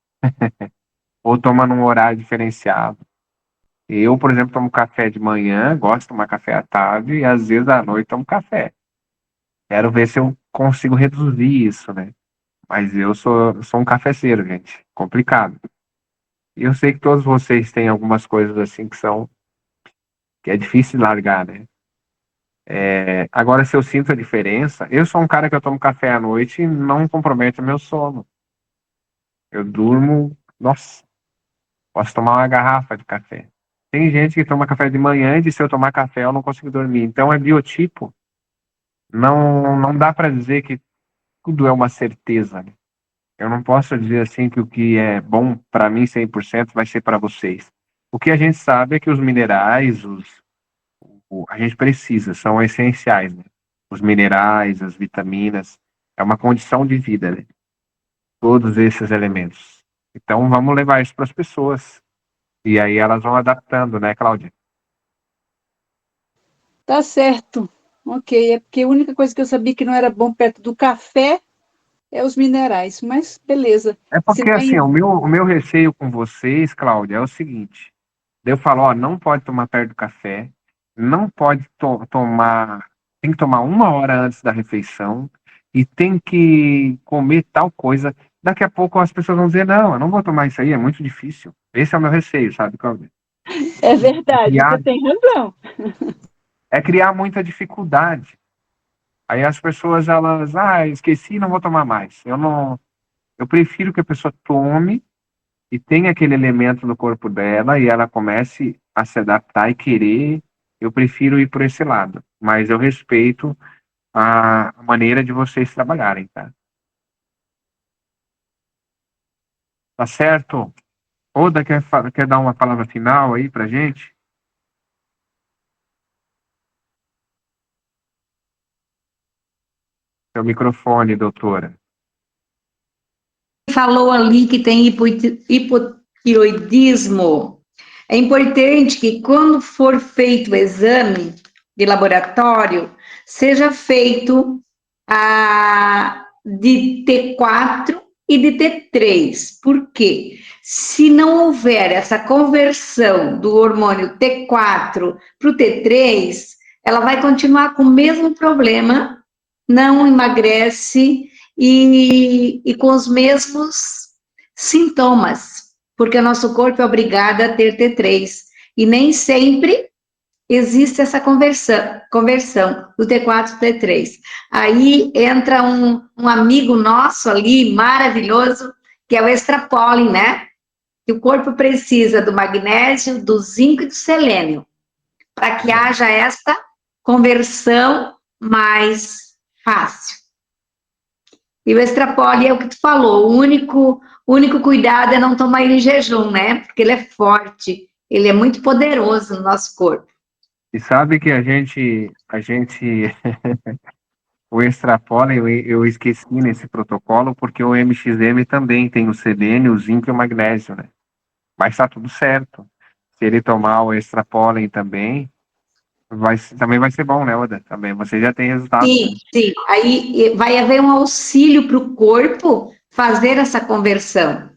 [SPEAKER 1] Ou toma num horário diferenciado. Eu, por exemplo, tomo café de manhã, gosto de tomar café à tarde, e às vezes à noite tomo café. Quero ver se eu consigo reduzir isso, né? Mas eu sou um cafeceiro, gente. Complicado. E eu sei que todos vocês têm algumas coisas assim que é difícil largar, né? Agora, se eu sinto a diferença, eu sou um cara que eu tomo café à noite e não compromete o meu sono. Eu durmo, nossa, posso tomar uma garrafa de café. Tem gente que toma café de manhã e diz, se eu tomar café eu não consigo dormir. Então é biotipo. Não dá para dizer que tudo é uma certeza, né? Eu não posso dizer assim que o que é bom para mim 100% vai ser para vocês. O que a gente sabe é que os minerais, a gente precisa, são essenciais, né? Os minerais, as vitaminas, é uma condição de vida, né? Todos esses elementos. Então vamos levar isso para as pessoas. E aí elas vão adaptando, né, Cláudia?
[SPEAKER 5] Tá certo. Ok, é porque a única coisa que eu sabia que não era bom perto do café é os minerais, mas beleza.
[SPEAKER 1] É
[SPEAKER 5] Se
[SPEAKER 1] porque
[SPEAKER 5] não é
[SPEAKER 1] assim, o meu receio com vocês, Cláudia, é o seguinte. Eu falo, ó, não pode tomar perto do café, não pode tomar, tem que tomar 1 hora antes da refeição e tem que comer tal coisa. Daqui a pouco as pessoas vão dizer, não, eu não vou tomar isso aí, é muito difícil. Esse é o meu receio, sabe, Cláudia?
[SPEAKER 5] É verdade,
[SPEAKER 1] Criar,
[SPEAKER 5] você tem razão.
[SPEAKER 1] é criar muita dificuldade. Aí as pessoas, elas, esqueci, não vou tomar mais. Eu prefiro que a pessoa tome e tem aquele elemento no corpo dela e ela comece a se adaptar e querer, eu prefiro ir por esse lado. Mas eu respeito a maneira de vocês trabalharem, tá? Tá certo? Oda quer dar uma palavra final aí pra gente? Seu microfone, doutora.
[SPEAKER 9] Falou ali que tem hipotiroidismo. É importante que, quando for feito o exame de laboratório, seja feito de T4 e de T3. Por quê? Se não houver essa conversão do hormônio T4 para o T3, ela vai continuar com o mesmo problema, não emagrece e com os mesmos sintomas, porque o nosso corpo é obrigado a ter T3, e nem sempre existe essa conversão do T4 para T3. Aí entra um amigo nosso ali, maravilhoso, que é o extrapollen, né? Que o corpo precisa do magnésio, do zinco e do selênio, para que haja esta conversão mais fácil. E o extrapollen é o que tu falou, o único cuidado é não tomar ele em jejum, né? Porque ele é forte, ele é muito poderoso no nosso corpo.
[SPEAKER 1] E sabe que a gente o extrapollen eu esqueci nesse protocolo, porque o MXM também tem o selênio, o zinco e o magnésio, né? Mas tá tudo certo. Se ele tomar o extrapollen também vai ser bom, né, Oda? Também você já tem resultado.
[SPEAKER 9] Sim,
[SPEAKER 1] né?
[SPEAKER 9] sim. Aí vai haver um auxílio para o corpo fazer essa conversão.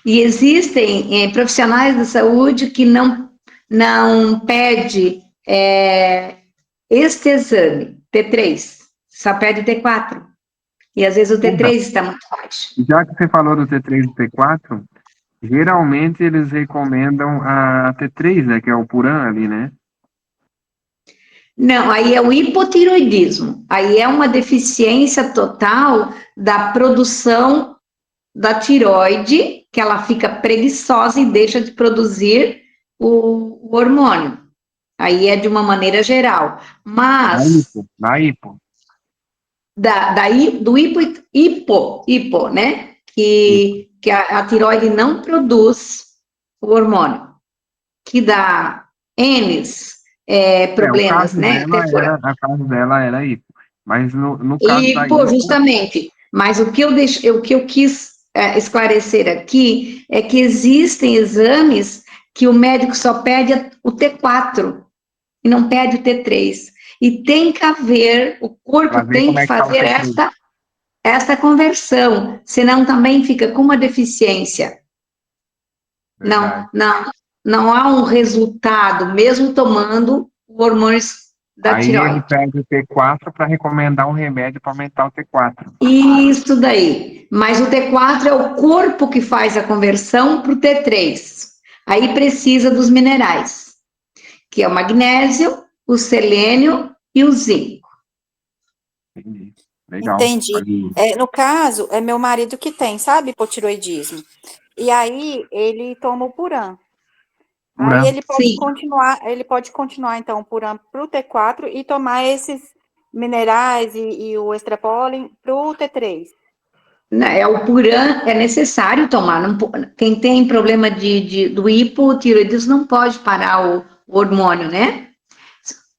[SPEAKER 9] E existem profissionais da saúde que não pede este exame, T3, só pede T4. E às vezes o T3 está muito baixo.
[SPEAKER 1] Já que você falou do T3 e T4, geralmente eles recomendam a T3, né, que é o Puran ali, né?
[SPEAKER 9] Não, aí é o hipotiroidismo. Aí é uma deficiência total da produção da tiroide, que ela fica preguiçosa e deixa de produzir o hormônio. Aí é de uma maneira geral. Mas...
[SPEAKER 1] Na hipo.
[SPEAKER 9] Do hipo, né? Que a tiroide não produz o hormônio, que dá N problemas, né?
[SPEAKER 1] A causa dela era hipo. Mas no caso da
[SPEAKER 9] hipo, justamente. Mas o que eu quis esclarecer aqui é que existem exames que o médico só pede o T4 e não pede o T3. E tem que haver, o corpo tem que fazer esta conversão, senão também fica com uma deficiência. Não há um resultado, mesmo tomando hormônios da tireoide.
[SPEAKER 1] Aí ele pede o T4 para recomendar um remédio para aumentar o T4.
[SPEAKER 9] Isso daí. Mas o T4 é o corpo que faz a conversão para o T3. Aí precisa dos minerais, que é o magnésio, o selênio e o zinco.
[SPEAKER 1] Entendi. Legal.
[SPEAKER 12] Entendi. No caso, é meu marido que tem, sabe, hipotiroidismo. E aí, ele toma o Puran. Aí ele pode continuar, então, o Puran para o T4 e tomar esses minerais e o extrapollen para o T3.
[SPEAKER 9] O Puran é necessário tomar. Quem tem problema do hipotiroidismo não pode parar o hormônio, né?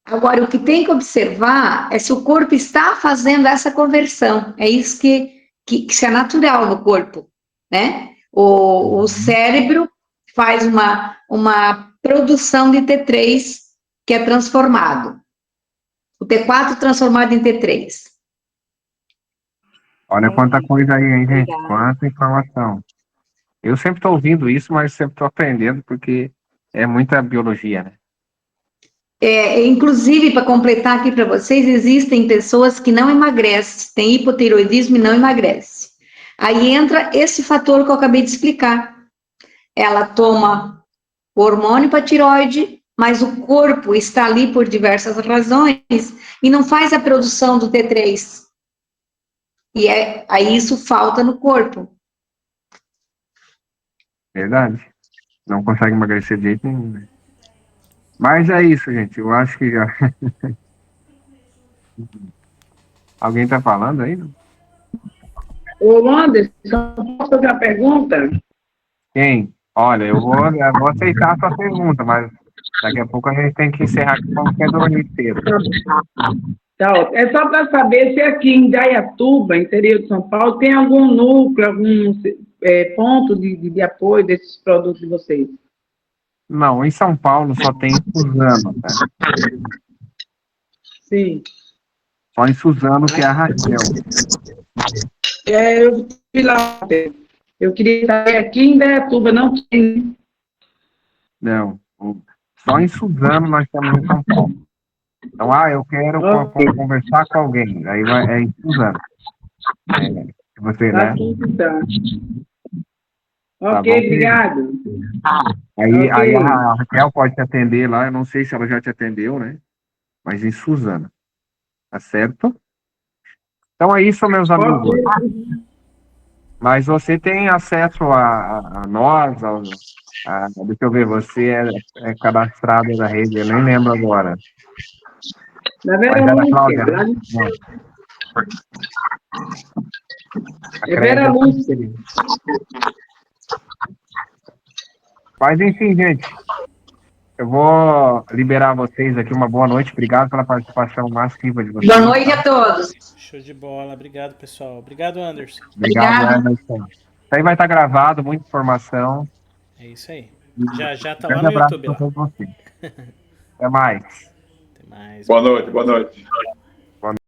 [SPEAKER 9] Agora, o que tem que observar é se o corpo está fazendo essa conversão. É isso que é natural no corpo, né? O cérebro faz uma produção de T3 que é transformado. O T4 transformado em T3.
[SPEAKER 1] Olha quanta coisa aí, hein, gente? Quanta informação. Eu sempre estou ouvindo isso, mas sempre estou aprendendo, porque é muita biologia, né?
[SPEAKER 9] Inclusive, para completar aqui para vocês, existem pessoas que não emagrecem, têm hipotiroidismo e não emagrecem. Aí entra esse fator que eu acabei de explicar. Ela toma hormônio para tiroide, mas o corpo está ali por diversas razões e não faz a produção do T3. E aí isso falta no corpo.
[SPEAKER 1] Verdade. Não consegue emagrecer de jeito nenhum, né? Mas é isso, gente. Eu acho que já... Alguém tá falando aí?
[SPEAKER 7] Ô, Anderson, posso fazer uma pergunta?
[SPEAKER 1] Quem? Olha, eu vou aceitar a sua pergunta, mas daqui a pouco a gente tem que encerrar com qualquer dormir cedo.
[SPEAKER 7] Tá, é só para saber se aqui em Indaiatuba, interior de São Paulo, tem algum núcleo, algum ponto de apoio desses produtos de vocês.
[SPEAKER 1] Não, em São Paulo só tem em Suzano, tá?
[SPEAKER 7] Sim.
[SPEAKER 1] Só em Suzano, que é a Raquel.
[SPEAKER 7] Eu fui lá. Eu queria saber, aqui em Indaiatuba não tem.
[SPEAKER 1] Não, só em Suzano nós temos em São Paulo. Então, eu quero conversar com alguém. Aí é em Suzano. Você, né?
[SPEAKER 7] Tá.
[SPEAKER 1] Tá
[SPEAKER 7] Ok,
[SPEAKER 1] bom,
[SPEAKER 7] obrigado.
[SPEAKER 1] Aí
[SPEAKER 7] Ok.
[SPEAKER 1] a Raquel pode te atender lá. Eu não sei se ela já te atendeu, né? Mas em Suzano. Tá certo? Então é isso, meus amigos. Mas você tem acesso a nós, deixa eu ver, você é cadastrado da rede, eu nem lembro agora.
[SPEAKER 7] Da
[SPEAKER 1] Mas
[SPEAKER 7] Vera
[SPEAKER 1] é da
[SPEAKER 7] Lúcia.
[SPEAKER 1] Cláudia, né? Não.
[SPEAKER 7] É Vera Lúcia.
[SPEAKER 1] Mas enfim, gente, eu vou liberar vocês aqui. Uma boa noite. Obrigado pela participação massiva de vocês.
[SPEAKER 9] Boa noite a todos.
[SPEAKER 4] Show de bola. Obrigado, pessoal. Obrigado, Anderson.
[SPEAKER 1] Obrigado, Anderson. Isso aí vai estar gravado, muita informação.
[SPEAKER 4] É isso aí. Já tá
[SPEAKER 1] Grande
[SPEAKER 4] lá no
[SPEAKER 1] abraço
[SPEAKER 4] YouTube.
[SPEAKER 1] para todos vocês. Até mais.
[SPEAKER 4] Até mais.
[SPEAKER 3] Boa noite, boa noite.